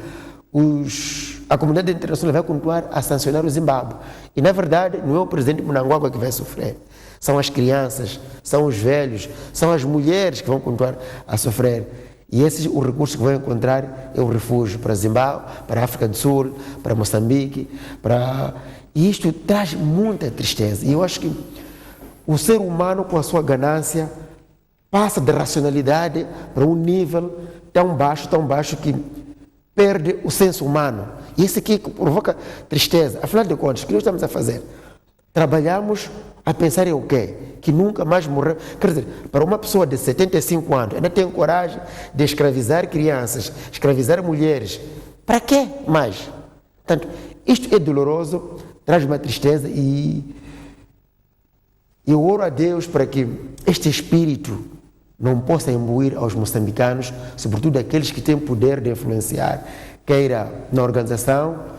a comunidade internacional vai continuar a sancionar o Zimbábue. E, na verdade, não é o presidente Mnangagwa que vai sofrer. São as crianças, são os velhos, são as mulheres que vão continuar a sofrer. E esses, o recurso que vão encontrar é o refúgio para Zimbábue, para a África do Sul, para Moçambique. E isto traz muita tristeza. E eu acho que o ser humano, com a sua ganância, passa da racionalidade para um nível tão baixo que perde o senso humano. E isso aqui provoca tristeza. Afinal de contas, o que nós estamos a fazer? Trabalhamos a pensar em o quê? Que nunca mais morreu. Quer dizer, para uma pessoa de 75 anos, ainda tem coragem de escravizar crianças, escravizar mulheres. Para quê mais? Portanto, isto é doloroso, traz uma tristeza e eu oro a Deus para que este espírito não possa imbuir aos moçambicanos, sobretudo aqueles que têm poder de influenciar, queira na organização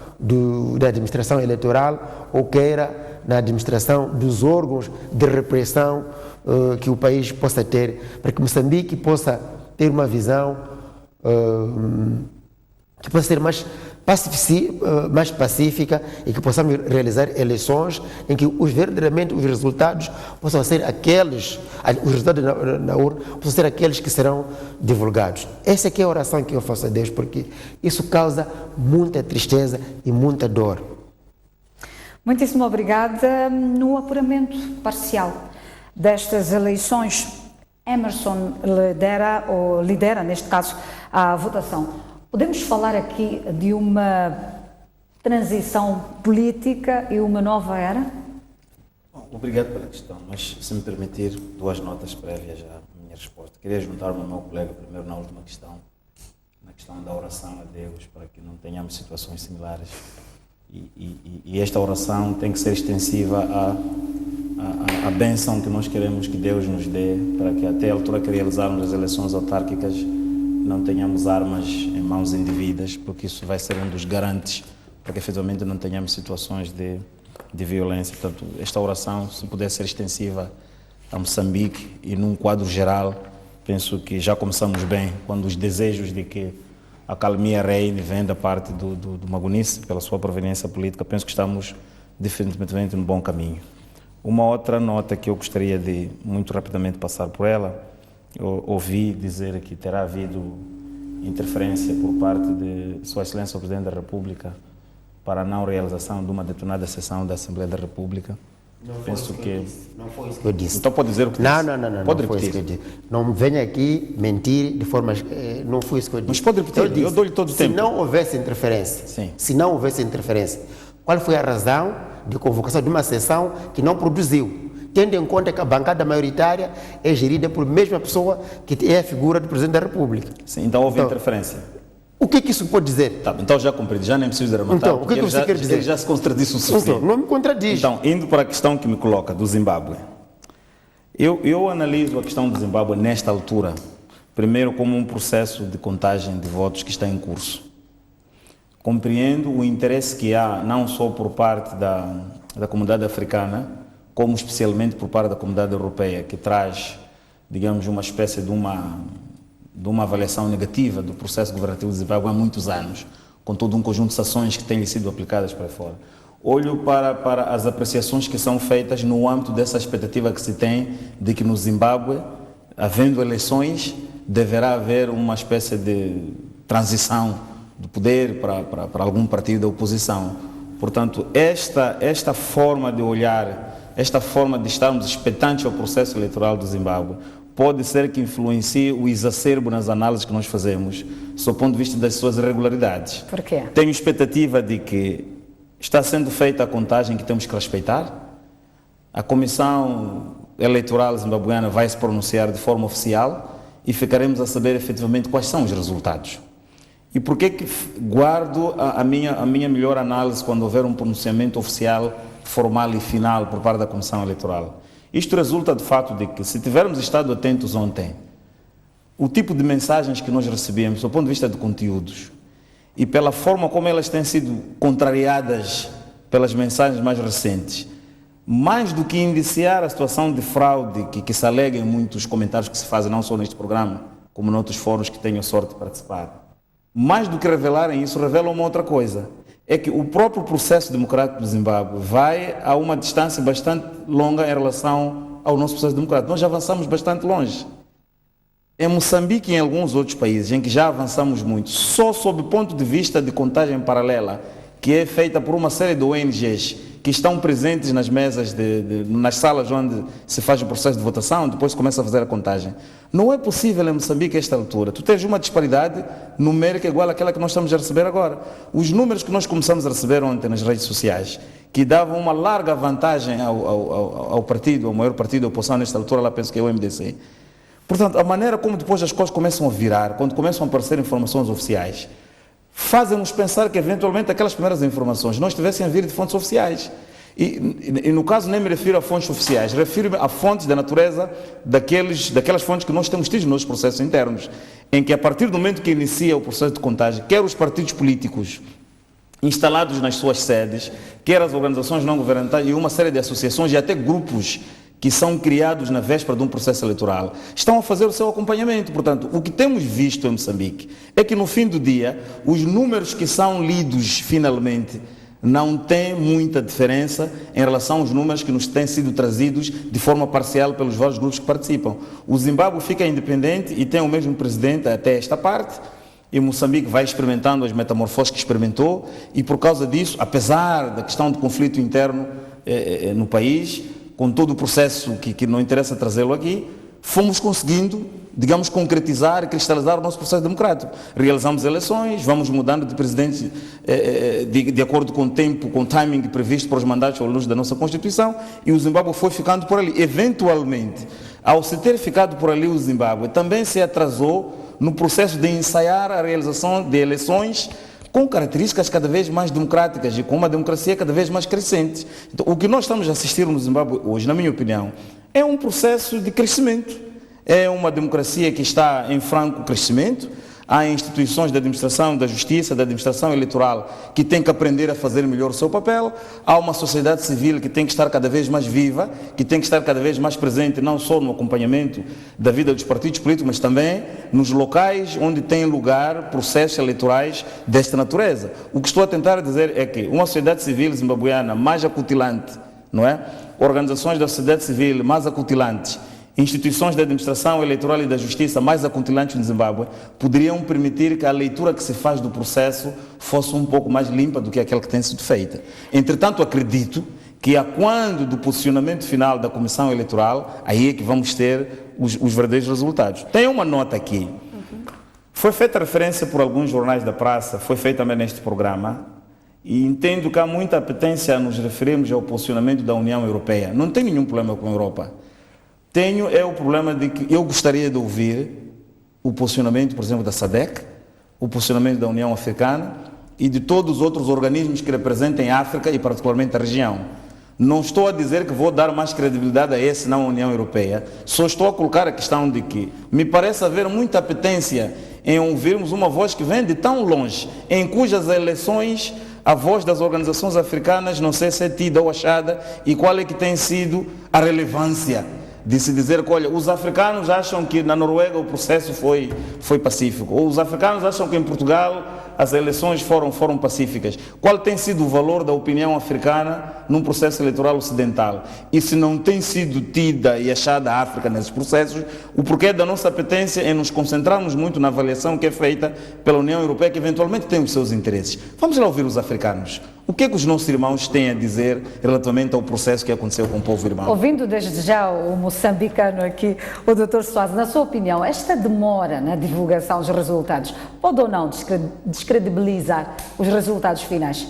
da administração eleitoral ou queira na administração dos órgãos de repressão que o país possa ter, para que Moçambique possa ter uma visão que possa ser mais pacífica e que possamos realizar eleições em que verdadeiramente os resultados possam ser aqueles, os resultados na urna possam ser aqueles que serão divulgados. Essa aqui é a oração que eu faço a Deus, porque isso causa muita tristeza e muita dor. Muitíssimo obrigada. No apuramento parcial destas eleições, Emmerson lidera, neste caso, a votação. Podemos falar aqui de uma transição política e uma nova era? Bom, obrigado pela questão, mas se me permitir, duas notas prévias à minha resposta. Queria juntar-me ao meu colega primeiro na última questão, na questão da oração a Deus, para que não tenhamos situações similares. E esta oração tem que ser extensiva à bênção que nós queremos que Deus nos dê, para que até a altura que realizarmos as eleições autárquicas não tenhamos armas em mãos indevidas, porque isso vai ser um dos garantes para que efetivamente não tenhamos situações de violência. Portanto, esta oração, se puder ser extensiva a Moçambique e num quadro geral, penso que já começamos bem, quando os desejos de que a calmia reine vem da parte do Magunice, pela sua proveniência política, penso que estamos definitivamente no bom caminho. Uma outra nota que eu gostaria de, muito rapidamente, passar por ela. Eu ouvi dizer que terá havido interferência por parte de Sua Excelência o Presidente da República para a não realização de uma determinada sessão da Assembleia da República. Não foi isso que eu disse. Então pode dizer o que disse. Não. Pode não foi isso repetir. que eu disse. Não me venha aqui mentir de forma... Não foi isso que eu disse. Mas pode repetir, eu dou-lhe todo o tempo. Se não houvesse interferência, Sim. Se não houvesse interferência, qual foi a razão de convocação de uma sessão que não produziu? Tendo em conta que a bancada maioritária é gerida por mesma pessoa que é a figura do Presidente da República. Sim, então houve interferência. O que isso pode dizer? Tá, então já compreendi, já nem preciso derramatar. Então, o que você quer dizer? Ele já se contradisse o suficiente. Então, não me contradiz. Então, indo para a questão que me coloca, do Zimbábue. Eu analiso a questão do Zimbábue nesta altura, primeiro como um processo de contagem de votos que está em curso. Compreendo o interesse que há, não só por parte da comunidade africana, como especialmente por parte da comunidade europeia, que traz, digamos, uma espécie de uma avaliação negativa do processo governativo de Zimbábue há muitos anos, com todo um conjunto de sanções que têm sido aplicadas para fora. Olho para as apreciações que são feitas no âmbito dessa expectativa que se tem de que no Zimbábue, havendo eleições, deverá haver uma espécie de transição do poder para algum partido da oposição. Portanto, esta forma de olhar, esta forma de estarmos expectantes ao processo eleitoral do Zimbábue, pode ser que influencie o exacerbo nas análises que nós fazemos, sob o ponto de vista das suas irregularidades. Por quê? Tenho expectativa de que está sendo feita a contagem que temos que respeitar. A comissão Eleitoral zimbabueana vai se pronunciar de forma oficial e ficaremos a saber efetivamente quais são os resultados. E por que guardo a minha melhor análise quando houver um pronunciamento oficial, formal e final por parte da Comissão Eleitoral? Isto resulta do fato de que, se tivermos estado atentos ontem, o tipo de mensagens que nós recebemos, do ponto de vista de conteúdos, e pela forma como elas têm sido contrariadas pelas mensagens mais recentes, mais do que indiciar a situação de fraude que se alega em muitos comentários que se fazem, não só neste programa, como em outros fóruns que tenho a sorte de participar, mais do que revelarem isso, revelam uma outra coisa. É que o próprio processo democrático do Zimbábue vai a uma distância bastante longa em relação ao nosso processo democrático. Nós já avançamos bastante longe. Em Moçambique e em alguns outros países em que já avançamos muito, só sob o ponto de vista de contagem paralela, que é feita por uma série de ONGs que estão presentes nas mesas, nas salas onde se faz o processo de votação, depois se começa a fazer a contagem. Não é possível em Moçambique, a esta altura, tu tens uma disparidade numérica igual àquela que nós estamos a receber agora. Os números que nós começamos a receber ontem nas redes sociais, que davam uma larga vantagem ao partido, ao maior partido da oposição nesta altura, lá penso que é o MDC. Portanto, a maneira como depois as coisas começam a virar, quando começam a aparecer informações oficiais, fazem-nos pensar que eventualmente aquelas primeiras informações não estivessem a vir de fontes oficiais. E no caso nem me refiro a fontes oficiais, refiro-me a fontes da natureza daquelas fontes que nós temos tido nos processos internos, em que a partir do momento que inicia o processo de contagem, quer os partidos políticos instalados nas suas sedes, quer as organizações não governamentais e uma série de associações e até grupos que são criados na véspera de um processo eleitoral, estão a fazer o seu acompanhamento. Portanto, o que temos visto em Moçambique é que no fim do dia, os números que são lidos finalmente não têm muita diferença em relação aos números que nos têm sido trazidos de forma parcial pelos vários grupos que participam. O Zimbábue fica independente e tem o mesmo presidente até esta parte, e Moçambique vai experimentando as metamorfoses que experimentou, e por causa disso, apesar da questão de conflito interno no país, com todo o processo que não interessa trazê-lo aqui, fomos conseguindo, digamos, concretizar e cristalizar o nosso processo democrático. Realizamos eleições, vamos mudando de presidente de acordo com o tempo, com o timing previsto para os mandatos à luz da nossa Constituição, e o Zimbábue foi ficando por ali. Eventualmente, ao se ter ficado por ali o Zimbábue, também se atrasou no processo de ensaiar a realização de eleições com características cada vez mais democráticas e com uma democracia cada vez mais crescente. Então, o que nós estamos a assistir no Zimbábue hoje, na minha opinião, é um processo de crescimento. É uma democracia que está em franco crescimento. Há instituições da administração da justiça, da administração eleitoral, que têm que aprender a fazer melhor o seu papel. Há uma sociedade civil que tem que estar cada vez mais viva, que tem que estar cada vez mais presente, não só no acompanhamento da vida dos partidos políticos, mas também nos locais onde têm lugar processos eleitorais desta natureza. O que estou a tentar dizer é que uma sociedade civil zimbabueana mais acutilante, não é? Organizações da sociedade civil mais acutilantes, instituições da administração eleitoral e da justiça mais acontilantes no Zimbábue poderiam permitir que a leitura que se faz do processo fosse um pouco mais limpa do que aquela que tem sido feita. Entretanto, acredito que a quando do posicionamento final da Comissão Eleitoral, aí é que vamos ter os verdadeiros resultados. Tem uma nota aqui. Foi feita referência por alguns jornais da praça, foi feita também neste programa, e entendo que há muita apetência a nos referirmos ao posicionamento da União Europeia. Não tem nenhum problema com a Europa. Tenho o problema de que eu gostaria de ouvir o posicionamento, por exemplo, da SADC, o posicionamento da União Africana e de todos os outros organismos que representem a África e particularmente a região. Não estou a dizer que vou dar mais credibilidade a esse, não a União Europeia, só estou a colocar a questão de que me parece haver muita apetência em ouvirmos uma voz que vem de tão longe, em cujas eleições a voz das organizações africanas não sei se é tida ou achada e qual é que tem sido a relevância de se dizer que, olha, os africanos acham que na Noruega o processo foi pacífico, ou os africanos acham que em Portugal as eleições foram pacíficas. Qual tem sido o valor da opinião africana num processo eleitoral ocidental? E se não tem sido tida e achada a África nesses processos, o porquê da nossa apetência em nos concentrarmos muito na avaliação que é feita pela União Europeia, que eventualmente tem os seus interesses. Vamos lá ouvir os africanos. O que é que os nossos irmãos têm a dizer relativamente ao processo que aconteceu com o povo irmão? Ouvindo desde já o moçambicano aqui, o Dr. Soares, na sua opinião, esta demora na divulgação dos resultados pode ou não descredibilizar os resultados finais?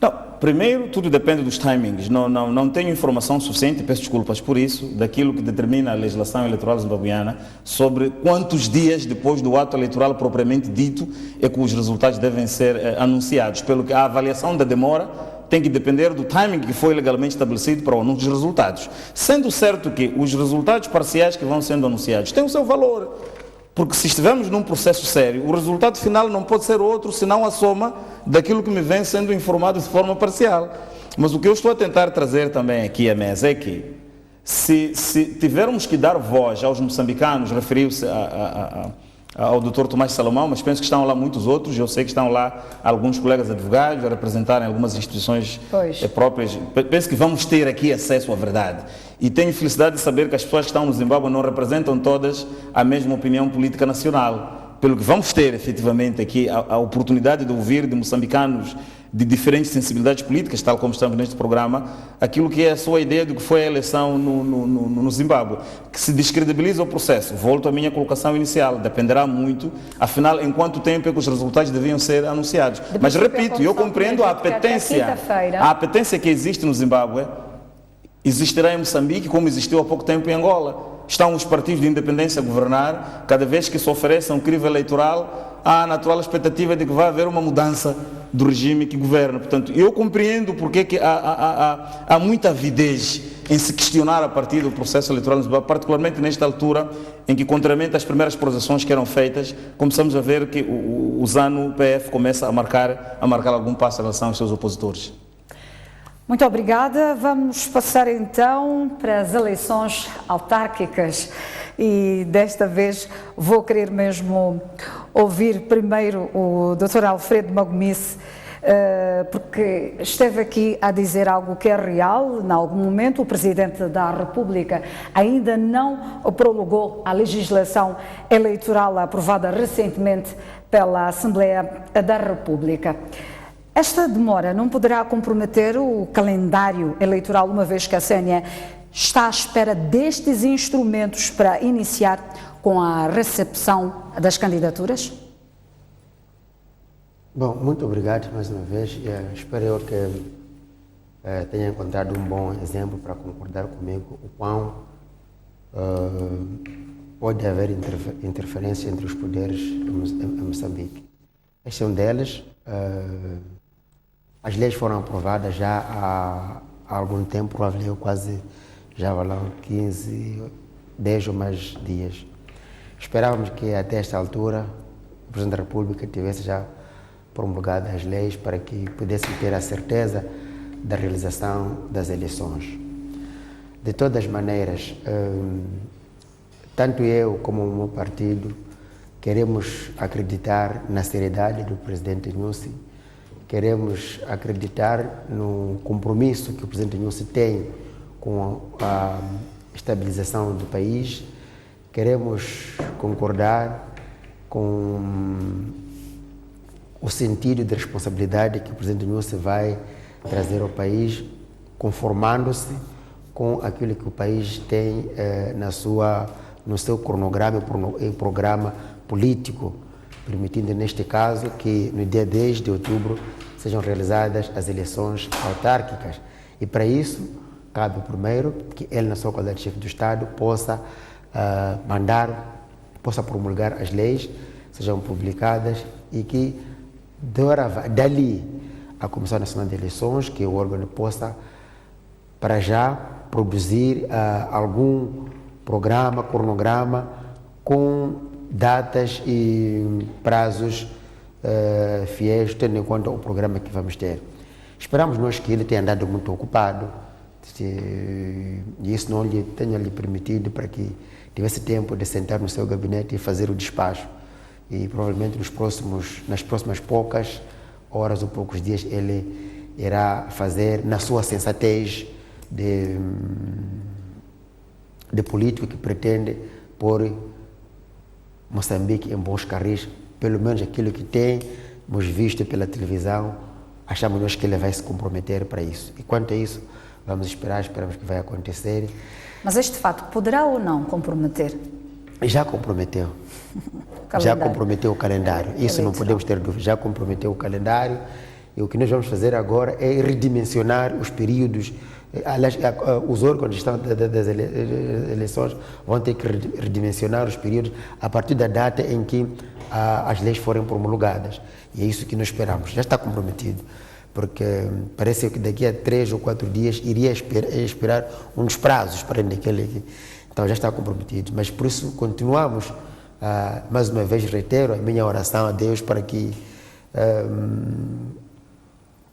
Não, primeiro, tudo depende dos timings. Não tenho informação suficiente, peço desculpas por isso, daquilo que determina a legislação eleitoral zimbabuiana sobre quantos dias depois do ato eleitoral propriamente dito é que os resultados devem ser anunciados. Pelo que a avaliação da demora tem que depender do timing que foi legalmente estabelecido para o anúncio dos resultados. Sendo certo que os resultados parciais que vão sendo anunciados têm o seu valor, porque se estivermos num processo sério, o resultado final não pode ser outro senão a soma daquilo que me vem sendo informado de forma parcial. Mas o que eu estou a tentar trazer também aqui à mesa é que, se tivermos que dar voz aos moçambicanos, referiu-se ao Dr. Tomás Salomão, mas penso que estão lá muitos outros, eu sei que estão lá alguns colegas advogados a representarem algumas instituições próprias. Penso que vamos ter aqui acesso à verdade. E tenho felicidade de saber que as pessoas que estão no Zimbábue não representam todas a mesma opinião política nacional. Pelo que vamos ter, efetivamente, aqui a oportunidade de ouvir de moçambicanos de diferentes sensibilidades políticas, tal como estamos neste programa, aquilo que é a sua ideia do que foi a eleição no Zimbábue, que se descredibiliza o processo. Volto à minha colocação inicial, dependerá muito, afinal, em quanto tempo é que os resultados deviam ser anunciados. Mas repito, eu compreendo a apetência que existe no Zimbábue, existirá em Moçambique, como existiu há pouco tempo em Angola. Estão os partidos de independência a governar, cada vez que se oferece um crivo eleitoral, há a natural expectativa de que vai haver uma mudança do regime que governa. Portanto, eu compreendo porque que há muita avidez em se questionar a partir do processo eleitoral no Zimbábue, particularmente nesta altura em que, contrariamente às primeiras projeções que eram feitas, começamos a ver que o ZANU-PF começa a marcar algum passo em relação aos seus opositores. Muito obrigada. Vamos passar então para as eleições autárquicas e desta vez vou querer mesmo ouvir primeiro o Dr. Alfredo Magomice, porque esteve aqui a dizer algo que é real. Em algum momento o Presidente da República ainda não promulgou a legislação eleitoral aprovada recentemente pela Assembleia da República. Esta demora não poderá comprometer o calendário eleitoral, uma vez que a CNE está à espera destes instrumentos para iniciar com a recepção das candidaturas? Bom, muito obrigado mais uma vez. Espero eu que tenha encontrado um bom exemplo para concordar comigo o quão pode haver interferência entre os poderes em Moçambique. Este é um deles. As leis foram aprovadas já há algum tempo, provavelmente quase já vão 15, 10 ou mais dias. Esperávamos que até esta altura o Presidente da República tivesse já promulgado as leis para que pudesse ter a certeza da realização das eleições. De todas as maneiras, tanto eu como o meu partido queremos acreditar na seriedade do Presidente Nyusi, queremos acreditar no compromisso que o Presidente Nyusi tem com a estabilização do país, queremos concordar com o sentido de responsabilidade que o Presidente Nyusi vai trazer ao país, conformando-se com aquilo que o país tem no seu cronograma e programa político, permitindo, neste caso, que no dia 10 de outubro sejam realizadas as eleições autárquicas. E para isso, cabe primeiro que ele, na sua qualidade de chefe do Estado, possa promulgar as leis, sejam publicadas e que dali a Comissão Nacional de Eleições, que o órgão possa, para já, produzir algum programa, cronograma, com datas e prazos fiéis, tendo em conta o programa que vamos ter. Esperamos nós que ele tenha andado muito ocupado e isso não tenha lhe permitido para que tivesse tempo de sentar no seu gabinete e fazer o despacho. E provavelmente nas próximas poucas horas ou poucos dias ele irá fazer, na sua sensatez de político que pretende pôr Moçambique em bons carris, pelo menos aquilo que temos visto pela televisão, achamos nós que ele vai se comprometer para isso. E quanto a isso, esperamos que vai acontecer. Mas este fato poderá ou não comprometer? Já comprometeu. Já comprometeu o calendário. Isso não podemos ter dúvida. Já comprometeu o calendário E o que nós vamos fazer agora é redimensionar os períodos. Aliás, os órgãos das eleições vão ter que redimensionar os períodos a partir da data em que as leis forem promulgadas. E é isso que nós esperamos. Já está comprometido, porque parece que daqui a 3 ou 4 dias iria esperar uns prazos para naquele aqui. Então já está comprometido. Mas por isso continuamos, mais uma vez reitero a minha oração a Deus para que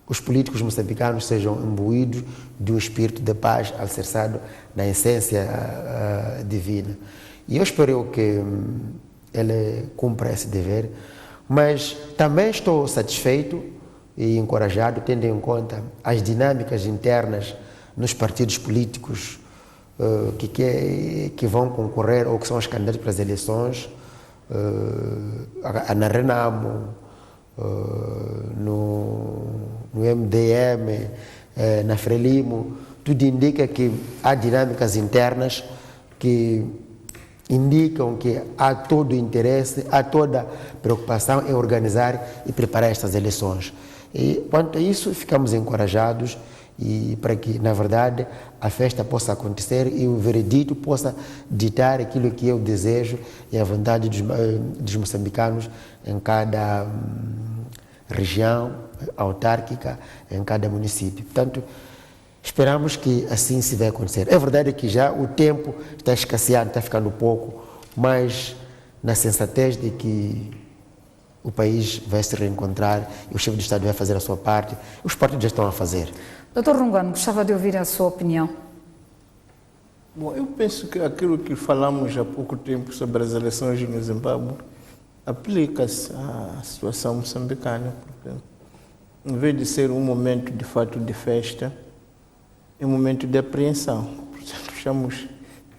os políticos moçambicanos sejam imbuídos de um espírito de paz alicerçado na essência divina. E eu espero que ele cumpra esse dever, mas também estou satisfeito e encorajado, tendo em conta as dinâmicas internas nos partidos políticos que vão concorrer ou que são os candidatos para as eleições, na Renamo, no MDM, na Frelimo. Tudo indica que há dinâmicas internas que indicam que há todo o interesse, há toda a preocupação em organizar e preparar estas eleições. E quanto a isso, ficamos encorajados e para que, na verdade, a festa possa acontecer e o veredito possa ditar aquilo que é o desejo e a vontade dos moçambicanos em cada região autárquica, em cada município. Portanto, esperamos que assim se vai acontecer. É verdade que já o tempo está escasseando, está ficando pouco, mas na sensatez de que o país vai se reencontrar e o chefe de Estado vai fazer a sua parte, os partidos já estão a fazer. Dr. Rungano, gostava de ouvir a sua opinião. Bom, eu penso que aquilo que falamos há pouco tempo sobre as eleições no Zimbábue aplica-se à situação moçambicana, porque em vez de ser um momento de fato de festa, é um momento de apreensão. Portanto,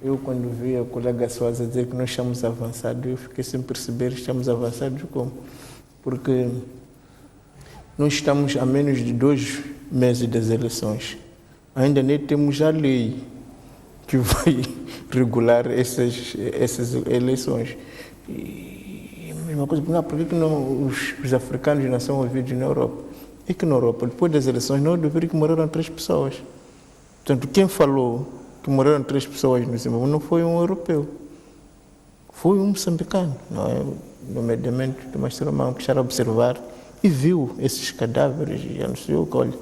eu quando vi a colega Soares dizer que nós estamos avançados, eu fiquei sem perceber que estamos avançados como? Porque nós estamos a menos de 2 meses das eleições. Ainda nem temos a lei que vai regular essas eleições. E a mesma coisa, por que não, os africanos não são ouvidos na Europa? É que na Europa, depois das eleições, não deveria que morreram 3 pessoas. Portanto, quem falou que morreram 3 pessoas no Zimbábue não foi um europeu, foi um moçambicano, não é? Nomeadamente do Mastro Mão, que está a observar e viu esses cadáveres e anunciou que, olha,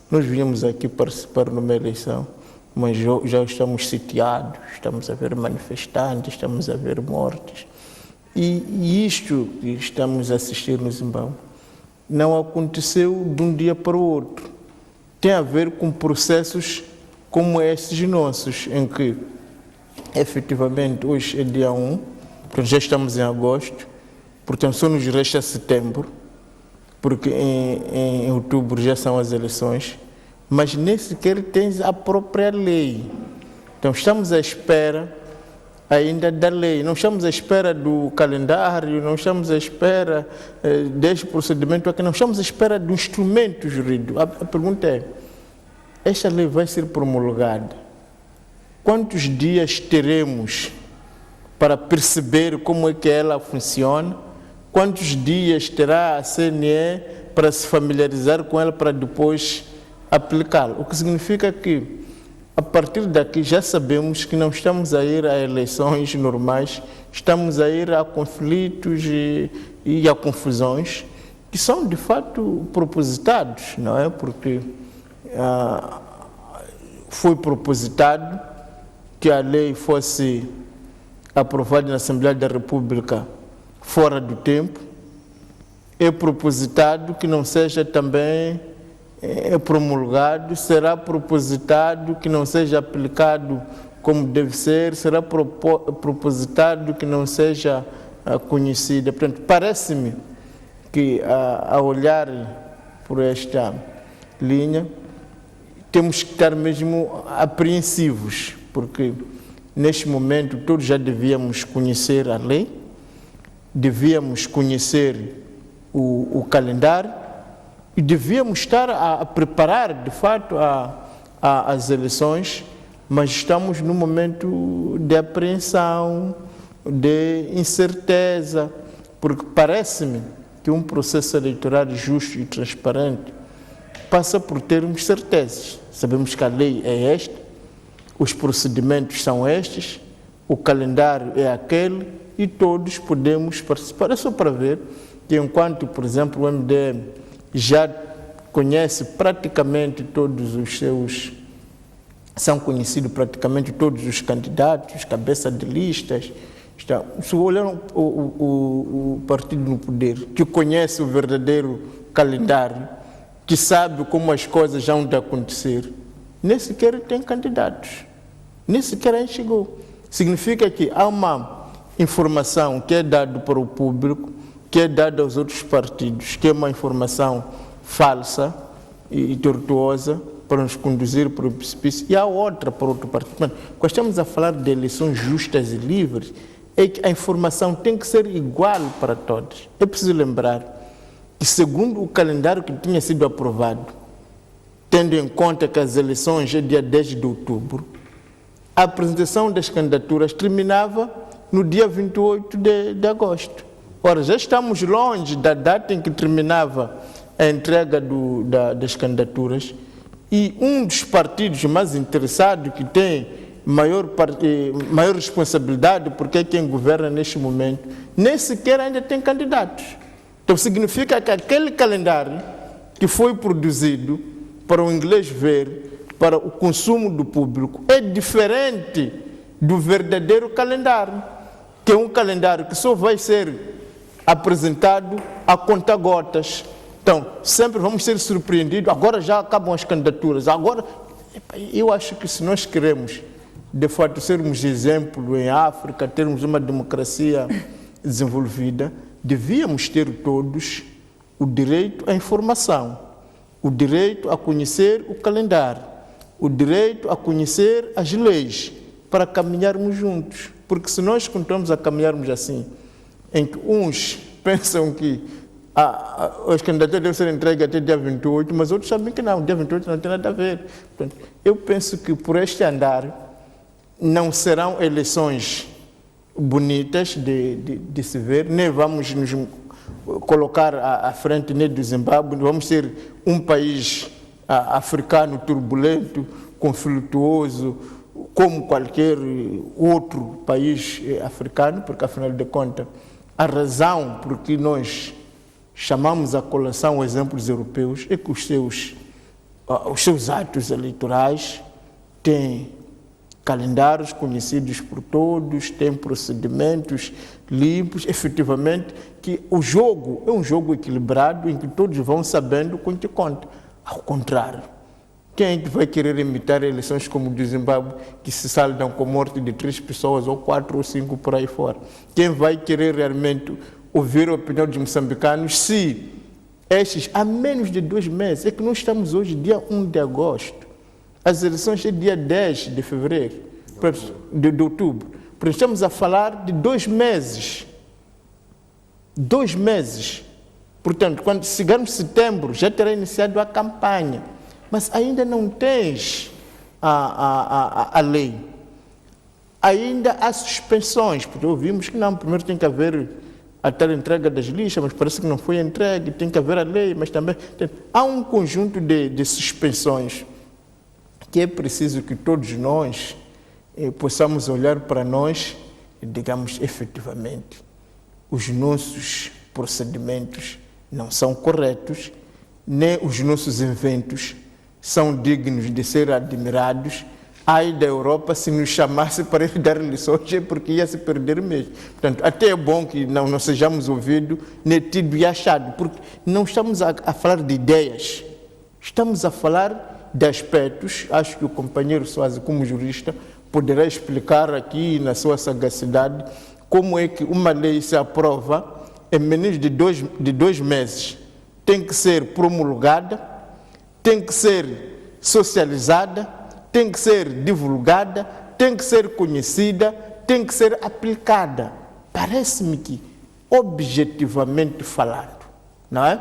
nós viemos aqui participar numa eleição, mas já estamos sitiados, estamos a ver manifestantes, estamos a ver mortes. E isto que estamos a assistir no Zimbábue não aconteceu de um dia para o outro. Tem a ver com processos como esses nossos, em que, efetivamente, hoje é dia 1, portanto já estamos em agosto, portanto só nos resta setembro, porque em outubro já são as eleições, mas nem sequer tens a própria lei. Então estamos à espera ainda da lei, não estamos à espera do calendário, não estamos à espera deste procedimento aqui, não estamos à espera do instrumento jurídico. A pergunta é, esta lei vai ser promulgada? Quantos dias teremos para perceber como é que ela funciona? Quantos dias terá a CNE para se familiarizar com ela para depois aplicá-la? O que significa que, a partir daqui, já sabemos que não estamos a ir a eleições normais, estamos a ir a conflitos e a confusões que são, de fato, propositados, não é? Porque foi propositado que a lei fosse aprovada na Assembleia da República fora do tempo, é propositado que não seja também promulgado, será propositado que não seja aplicado como deve ser, será propositado que não seja conhecida. Portanto, parece-me que, a olhar por esta linha, temos que estar mesmo apreensivos, porque neste momento todos já devíamos conhecer a lei, devíamos conhecer o calendário e devíamos estar a preparar, de fato, as eleições, mas estamos num momento de apreensão, de incerteza, porque parece-me que um processo eleitoral justo e transparente passa por termos certezas. Sabemos que a lei é esta, os procedimentos são estes, o calendário é aquele e todos podemos participar. É só para ver que enquanto, por exemplo, o MDM já conhece praticamente todos os seus, são conhecidos praticamente todos os candidatos, cabeça de listas, se olhar o partido no poder, que conhece o verdadeiro calendário, que sabe como as coisas já vão acontecer, nem sequer tem candidatos, nem sequer aí chegou. Significa que há uma informação que é dada para o público, que é dada aos outros partidos, que é uma informação falsa e tortuosa para nos conduzir para o precipício, e há outra para outro partido. Mas, quando estamos a falar de eleições justas e livres, é que a informação tem que ser igual para todos. É preciso lembrar que, segundo o calendário que tinha sido aprovado, tendo em conta que as eleições é dia 10 de outubro, a apresentação das candidaturas terminava no dia 28 de agosto. Ora, já estamos longe da data em que terminava a entrega das candidaturas, e um dos partidos mais interessados, que tem maior responsabilidade, porque é quem governa neste momento, nem sequer ainda tem candidatos. Então significa que aquele calendário que foi produzido para o inglês ver, para o consumo do público, é diferente do verdadeiro calendário, que é um calendário que só vai ser apresentado a conta-gotas. Então, sempre vamos ser surpreendidos. Agora já acabam as candidaturas. Agora, eu acho que se nós queremos, de fato, sermos exemplo em África, termos uma democracia desenvolvida, devíamos ter todos o direito à informação, o direito a conhecer o calendário, o direito a conhecer as leis, para caminharmos juntos. Porque se nós continuamos a caminharmos assim, em que uns pensam que as candidaturas devem ser entregues até dia 28, mas outros sabem que não, dia 28 não tem nada a ver. Portanto, eu penso que por este andar não serão eleições bonitas de se ver, nem vamos nos colocar à frente nem do Zimbábue, vamos ser um país africano turbulento, conflituoso, como qualquer outro país africano, porque afinal de contas, a razão por que nós chamamos a colação exemplos europeus é que os seus atos eleitorais têm calendários conhecidos por todos, têm procedimentos limpos, efetivamente, que o jogo é um jogo equilibrado em que todos vão sabendo com que conta. Ao contrário, quem vai querer imitar eleições como o do Zimbábue, que se saldam com a morte de 3 pessoas, ou 4 ou 5 por aí fora? Quem vai querer realmente ouvir a opinião dos moçambicanos se estes, há menos de 2 meses, é que nós estamos hoje, dia 1 de agosto, as eleições é dia 10 de fevereiro, de outubro, porque estamos a falar de 2 meses. 2 meses. Portanto, quando chegarmos em setembro, já terá iniciado a campanha, mas ainda não tens a lei. Ainda há suspensões, porque ouvimos que não, primeiro tem que haver a tal entrega das listas, mas parece que não foi entregue, tem que haver a lei, mas também há um conjunto de suspensões que é preciso que todos nós possamos olhar para nós e digamos efetivamente, os nossos procedimentos não são corretos, nem os nossos eventos são dignos de ser admirados. Ai da Europa, se nos chamasse para ir dar lições, é porque ia se perder mesmo. Portanto, até é bom que não sejamos ouvidos, nem tido e achado, porque não estamos a falar de ideias, estamos a falar de aspectos. Acho que o companheiro Soares, como jurista, poderá explicar aqui, na sua sagacidade, como é que uma lei se aprova em menos de dois meses. Tem que ser promulgada, tem que ser socializada, tem que ser divulgada, tem que ser conhecida, tem que ser aplicada. Parece-me que, objetivamente falando, não é?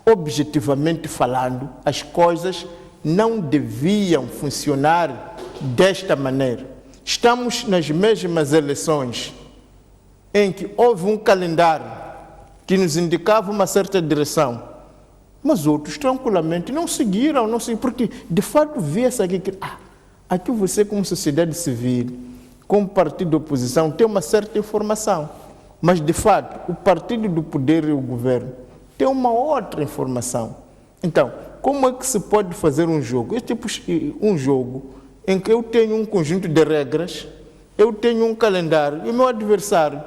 Objetivamente falando, as coisas não deviam funcionar desta maneira. Estamos nas mesmas eleições em que houve um calendário que nos indicava uma certa direção, Mas outros, tranquilamente, não seguiram, porque de fato vê-se aqui que aqui você, como sociedade civil, como partido de oposição, tem uma certa informação. Mas, de fato, o partido do poder e o governo tem uma outra informação. Então, como é que se pode fazer um jogo? Um jogo em que eu tenho um conjunto de regras, eu tenho um calendário e o meu adversário,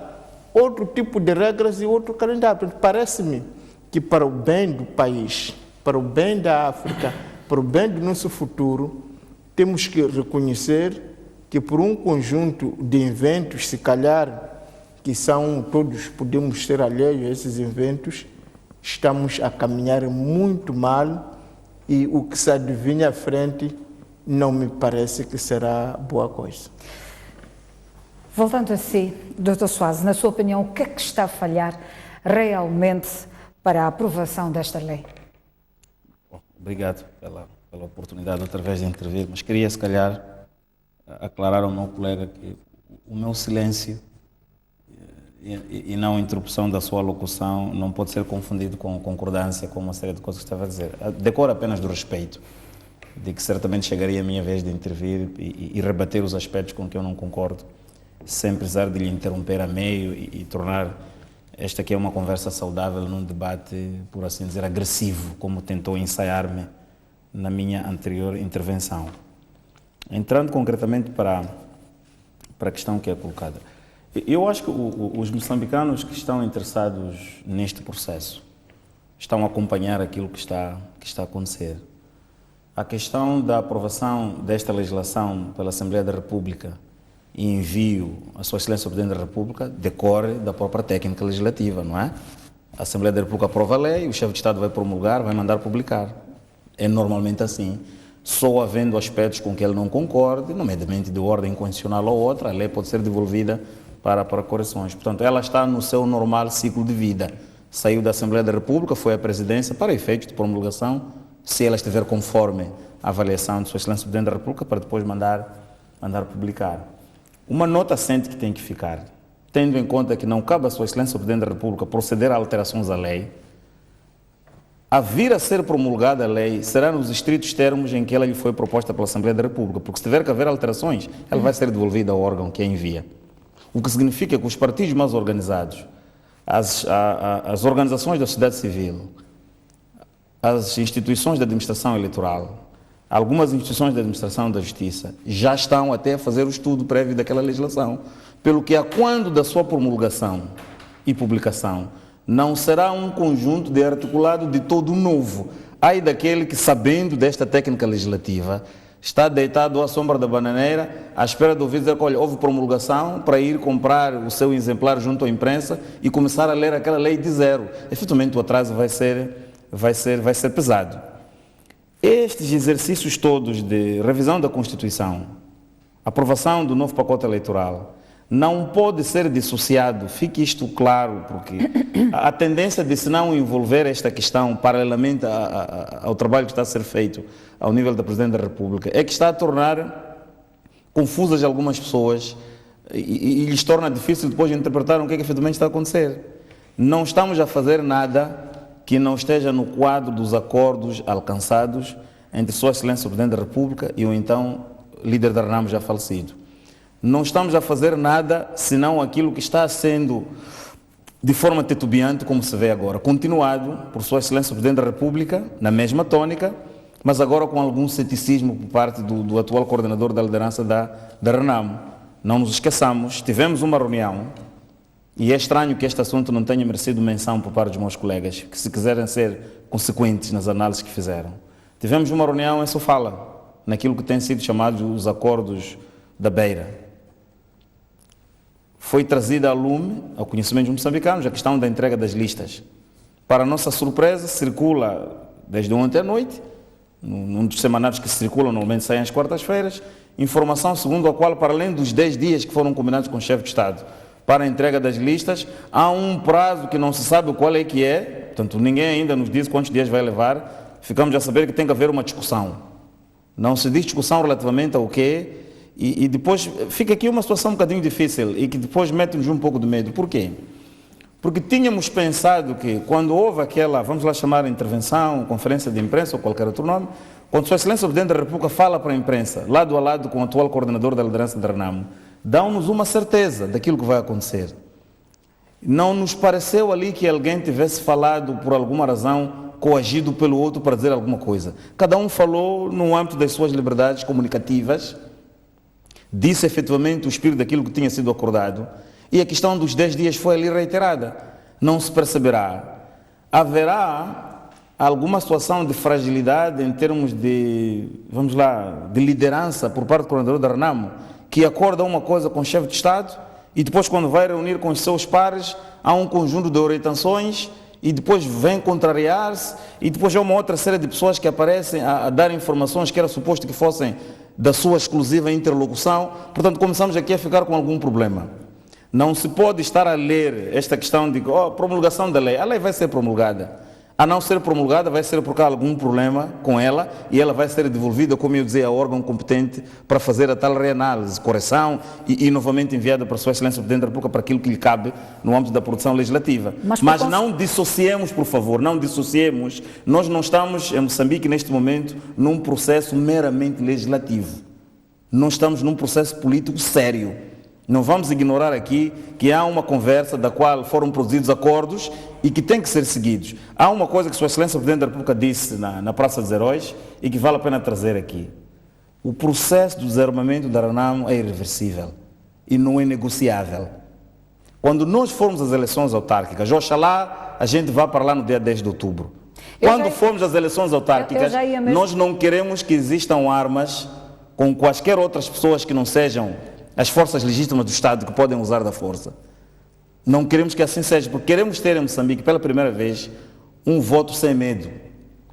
outro tipo de regras e outro calendário. Parece-me que para o bem do país, para o bem da África, para o bem do nosso futuro, temos que reconhecer que por um conjunto de eventos, se calhar, que são todos, podemos ser alheios a esses eventos, estamos a caminhar muito mal e o que se adivinha à frente não me parece que será boa coisa. Voltando a si, Dr. Soares, na sua opinião, o que é que está a falhar realmente para a aprovação desta lei? Bom, obrigado pela oportunidade outra vez de intervir, mas queria, se calhar, aclarar ao meu colega que o meu silêncio e não a interrupção da sua alocução não pode ser confundido com concordância com uma série de coisas que estava a dizer. Decoro apenas do respeito, de que certamente chegaria a minha vez de intervir e rebater os aspectos com que eu não concordo, sem precisar de lhe interromper a meio e tornar esta aqui uma conversa saudável num debate, por assim dizer, agressivo, como tentou ensaiar-me na minha anterior intervenção. Entrando concretamente para a questão que é colocada. Eu acho que os moçambicanos que estão interessados neste processo estão a acompanhar aquilo que está a acontecer. A questão da aprovação desta legislação pela Assembleia da República e envio à Sua Excelência o Presidente da República decorre da própria técnica legislativa, não é? A Assembleia da República aprova a lei, o chefe de Estado vai promulgar, vai mandar publicar. É normalmente assim. Só havendo aspectos com que ele não concorde, nomeadamente de ordem constitucional ou outra, a lei pode ser devolvida para correções. Portanto, ela está no seu normal ciclo de vida. Saiu da Assembleia da República, foi à Presidência para efeitos de promulgação, se ela estiver conforme a avaliação de Sua Excelência o Presidente da República, para depois mandar publicar. Uma nota assente que tem que ficar, tendo em conta que não cabe a Sua Excelência o Presidente da República proceder a alterações à lei, a vir a ser promulgada a lei será nos estritos termos em que ela lhe foi proposta pela Assembleia da República, porque se tiver que haver alterações, ela vai ser devolvida ao órgão que a envia. O que significa que os partidos mais organizados, as organizações da sociedade civil, as instituições da administração eleitoral, algumas instituições da administração da justiça, já estão até a fazer o estudo prévio daquela legislação, pelo que a quando da sua promulgação e publicação, não será um conjunto de articulado de todo novo. Ai daquele que, sabendo desta técnica legislativa, está deitado à sombra da bananeira, à espera de ouvir dizer que, olha, houve promulgação para ir comprar o seu exemplar junto à imprensa e começar a ler aquela lei de zero. Efetivamente, o atraso vai ser pesado. Estes exercícios todos de revisão da Constituição, aprovação do novo pacote eleitoral, não pode ser dissociado, fique isto claro, porque a tendência de se não envolver esta questão paralelamente ao trabalho que está a ser feito ao nível da Presidente da República é que está a tornar confusas algumas pessoas e lhes torna difícil depois de interpretar o que é que efetivamente está a acontecer. Não estamos a fazer nada que não esteja no quadro dos acordos alcançados entre Sua Excelência o Presidente da República e o então líder da RENAMO já falecido. Não estamos a fazer nada senão aquilo que está sendo, de forma titubeante, como se vê agora, continuado por Sua Excelência o Presidente da República, na mesma tônica, mas agora com algum ceticismo por parte do atual coordenador da liderança da RENAMO. Não nos esqueçamos, tivemos uma reunião, e é estranho que este assunto não tenha merecido menção por parte dos meus colegas, que se quiserem ser consequentes nas análises que fizeram. Tivemos uma reunião em Sofala, naquilo que tem sido chamado os acordos da Beira. Foi trazida a lume, ao conhecimento dos moçambicanos, a questão da entrega das listas. Para nossa surpresa, circula desde ontem à noite, num dos semanários que circulam, normalmente saem às quartas-feiras, informação segundo a qual, para além dos 10 dias que foram combinados com o chefe de Estado para a entrega das listas, há um prazo que não se sabe qual é que é, portanto, ninguém ainda nos diz quantos dias vai levar, ficamos a saber que tem que haver uma discussão. Não se diz discussão relativamente ao quê, e depois fica aqui uma situação um bocadinho difícil e que depois mete-nos um pouco de medo. Por quê? Porque tínhamos pensado que quando houve aquela, vamos lá chamar intervenção, conferência de imprensa ou qualquer outro nome, quando Sua Excelência o Presidente da República fala para a imprensa, lado a lado com o atual coordenador da liderança da RENAMO, dão-nos uma certeza daquilo que vai acontecer. Não nos pareceu ali que alguém tivesse falado por alguma razão, coagido pelo outro para dizer alguma coisa. Cada um falou no âmbito das suas liberdades comunicativas, disse efetivamente o espírito daquilo que tinha sido acordado, e a questão dos 10 dias foi ali reiterada. Não se perceberá. Haverá alguma situação de fragilidade em termos de, vamos lá, de liderança por parte do coordenador da RENAMO, que acorda uma coisa com o chefe de Estado e depois quando vai reunir com os seus pares há um conjunto de orientações e depois vem contrariar-se e depois há uma outra série de pessoas que aparecem a dar informações que era suposto que fossem da sua exclusiva interlocução. Portanto, começamos aqui a ficar com algum problema. Não se pode estar a ler esta questão de promulgação da lei. A lei vai ser promulgada. A não ser promulgada, vai ser porque há algum problema com ela e ela vai ser devolvida, como eu dizia, ao órgão competente para fazer a tal reanálise, correção e novamente enviada para a Sua Excelência o Presidente da República para aquilo que lhe cabe no âmbito da produção legislativa. Mas não dissociemos, por favor, não dissociemos. Nós não estamos em Moçambique neste momento num processo meramente legislativo. Nós estamos num processo político sério. Não vamos ignorar aqui que há uma conversa da qual foram produzidos acordos e que tem que ser seguidos. Há uma coisa que Sua Excelência o Presidente da República disse na Praça dos Heróis e que vale a pena trazer aqui. O processo do desarmamento da RENAMO é irreversível e não é negociável. Quando nós formos às eleições autárquicas, oxalá a gente vá para lá no dia 10 de outubro. Quando formos às eleições autárquicas, nós não queremos que existam armas com quaisquer outras pessoas que não sejam as forças legítimas do Estado que podem usar da força. Não queremos que assim seja, porque queremos ter em Moçambique, pela primeira vez, um voto sem medo.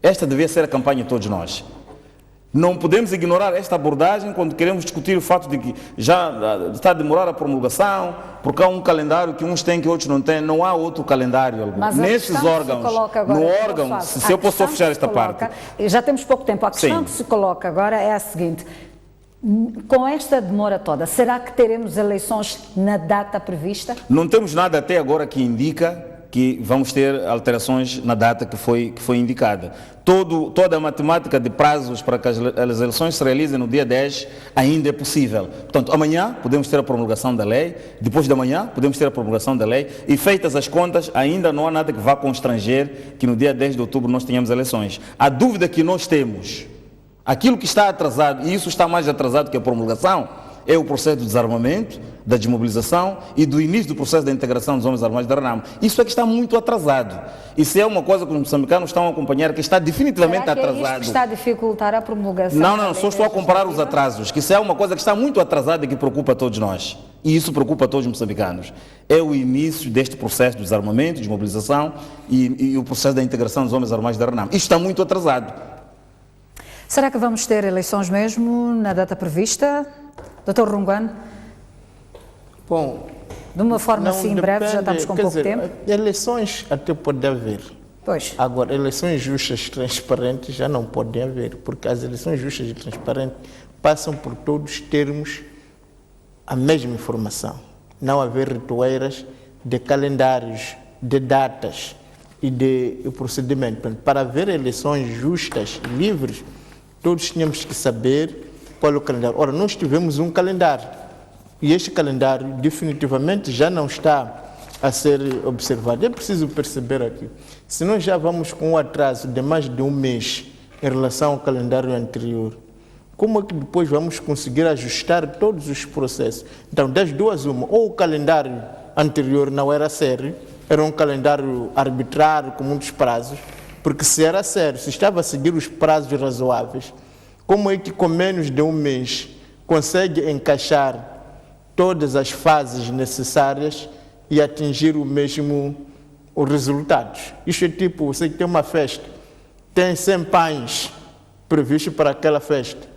Esta devia ser a campanha de todos nós. Não podemos ignorar esta abordagem quando queremos discutir o fato de que já está a demorar a promulgação, porque há um calendário que uns têm que outros não têm, não há outro calendário algum. Mas nesses órgãos, no órgão, se eu posso fechar esta parte. Já temos pouco tempo. A questão Sim. que se coloca agora é a seguinte. Com esta demora toda, será que teremos eleições na data prevista? Não temos nada até agora que indica que vamos ter alterações na data que foi indicada. Toda a matemática de prazos para que as eleições se realizem no dia 10 ainda é possível. Portanto, amanhã podemos ter a promulgação da lei, depois de amanhã podemos ter a promulgação da lei e feitas as contas, ainda não há nada que vá constranger que no dia 10 de outubro nós tenhamos eleições. A dúvida que nós temos, aquilo que está atrasado, e isso está mais atrasado que a promulgação, é o processo do desarmamento, da desmobilização e do início do processo da integração dos homens armados da RENAMO. Isso é que está muito atrasado. Isso é uma coisa que os moçambicanos estão a acompanhar, que está definitivamente atrasado. É isto que está a dificultar a promulgação? Não, só estou a comparar os atrasos, que isso é uma coisa que está muito atrasada e que preocupa todos nós. E isso preocupa todos os moçambicanos. É o início deste processo do desarmamento, desmobilização e o processo da integração dos homens armados da RENAMO. Isto está muito atrasado. Será que vamos ter eleições mesmo na data prevista? Dr. Runguano? Bom, de uma forma não assim breve, já estamos com pouco tempo. Eleições até pode haver. Pois. Agora, eleições justas e transparentes já não podem haver, porque as eleições justas e transparentes passam por todos termos a mesma informação. Não haver ritoeiras de calendários, de datas e de procedimento. Portanto, para haver eleições justas e livres, todos tínhamos que saber qual é o calendário. Ora, nós tivemos um calendário e este calendário definitivamente já não está a ser observado. É preciso perceber aqui, se nós já vamos com um atraso de mais de um mês em relação ao calendário anterior, como é que depois vamos conseguir ajustar todos os processos? Então, das duas, uma, ou o calendário anterior não era sério, era um calendário arbitrário com muitos prazos, porque se era sério, se estava a seguir os prazos razoáveis, como é que com menos de um mês consegue encaixar todas as fases necessárias e atingir os resultados? Isso é tipo, você tem uma festa, tem 100 pães previstos para aquela festa,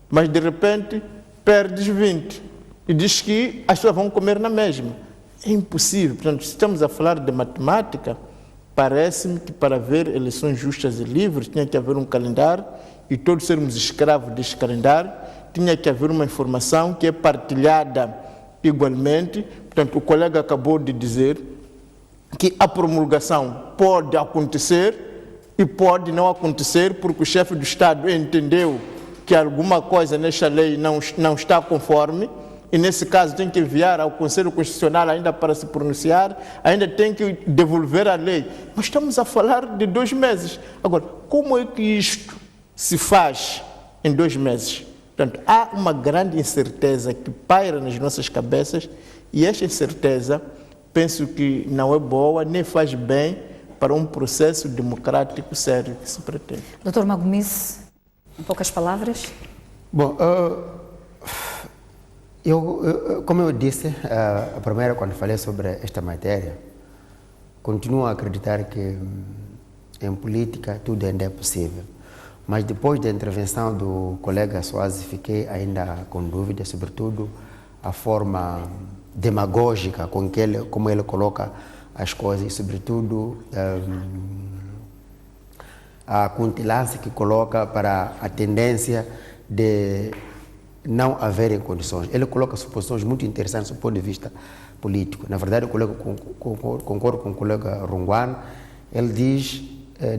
mas de repente perdes 20 e diz que as pessoas vão comer na mesma. É impossível. Portanto, se estamos a falar de matemática, parece-me que para haver eleições justas e livres tinha que haver um calendário e todos sermos escravos deste calendário, tinha que haver uma informação que é partilhada igualmente. Portanto, o colega acabou de dizer, que a promulgação pode acontecer e pode não acontecer porque o chefe do Estado entendeu que alguma coisa nesta lei não está conforme, e nesse caso tem que enviar ao Conselho Constitucional ainda para se pronunciar, ainda tem que devolver a lei. Mas estamos a falar de 2 meses. Agora, como é que isto se faz em 2 meses? Portanto, há uma grande incerteza que paira nas nossas cabeças, e esta incerteza penso que não é boa, nem faz bem para um processo democrático sério que se pretende. Dr. Magomisse, em poucas palavras. Bom, como eu disse, a primeira, quando falei sobre esta matéria, continuo a acreditar que em política tudo ainda é possível. Mas depois da intervenção do colega Soazi, fiquei ainda com dúvidas, sobretudo a forma demagógica como ele coloca as coisas, e sobretudo a quintilância que coloca para a tendência de não haverem condições. Ele coloca suposições muito interessantes do ponto de vista político. Na verdade, eu concordo com o colega Rungwan. Ele diz,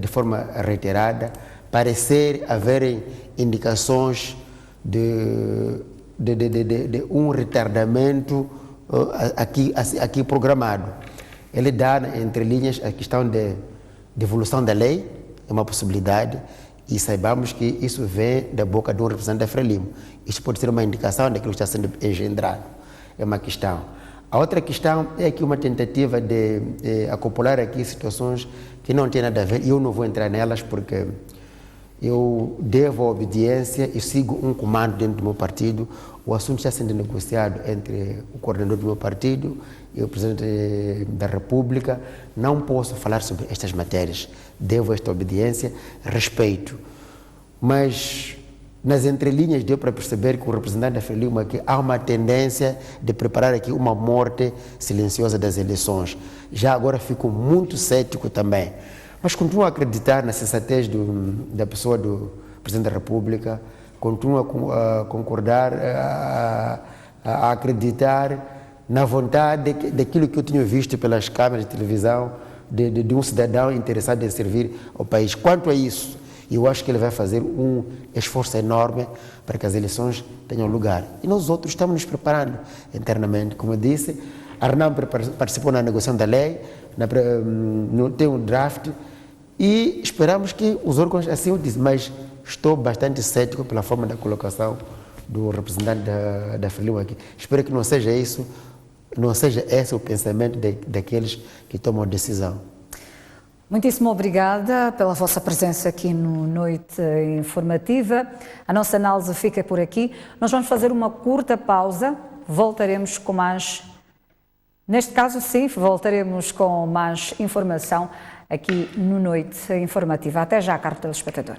de forma reiterada, parecer haverem indicações de um retardamento aqui programado. Ele dá, entre linhas, a questão de devolução da lei, é uma possibilidade, e saibamos que isso vem da boca de um representante da Frelimo. Isto pode ser uma indicação daquilo que está sendo engendrado. É uma questão. A outra questão é aqui uma tentativa de acoplar aqui situações que não têm nada a ver, e eu não vou entrar nelas porque eu devo a obediência e sigo um comando dentro do meu partido. O assunto está sendo negociado entre o coordenador do meu partido e o presidente da República. Não posso falar sobre estas matérias. Devo esta obediência, respeito. Mas nas entrelinhas deu para perceber que o representante da Frelimo aqui há uma tendência de preparar aqui uma morte silenciosa das eleições. Já agora fico muito cético também. Mas continuo a acreditar na sensatez da pessoa do Presidente da República, continuo a concordar, a acreditar na vontade daquilo que eu tinha visto pelas câmeras de televisão, de um cidadão interessado em servir ao país. Quanto a isso, eu acho que ele vai fazer um esforço enorme para que as eleições tenham lugar. E nós outros estamos nos preparando internamente. Como eu disse, Arnam participou na negociação da lei, tem um draft, e esperamos que os órgãos assim o dizem, mas estou bastante cético pela forma da colocação do representante da Frelimo aqui. Espero que não seja isso, não seja esse o pensamento daqueles que tomam a decisão. Muitíssimo obrigada pela vossa presença aqui no Noite Informativa. A nossa análise fica por aqui. Nós vamos fazer uma curta pausa, voltaremos com mais... Neste caso, sim, voltaremos com mais informação aqui no Noite Informativa. Até já, caro telespectador.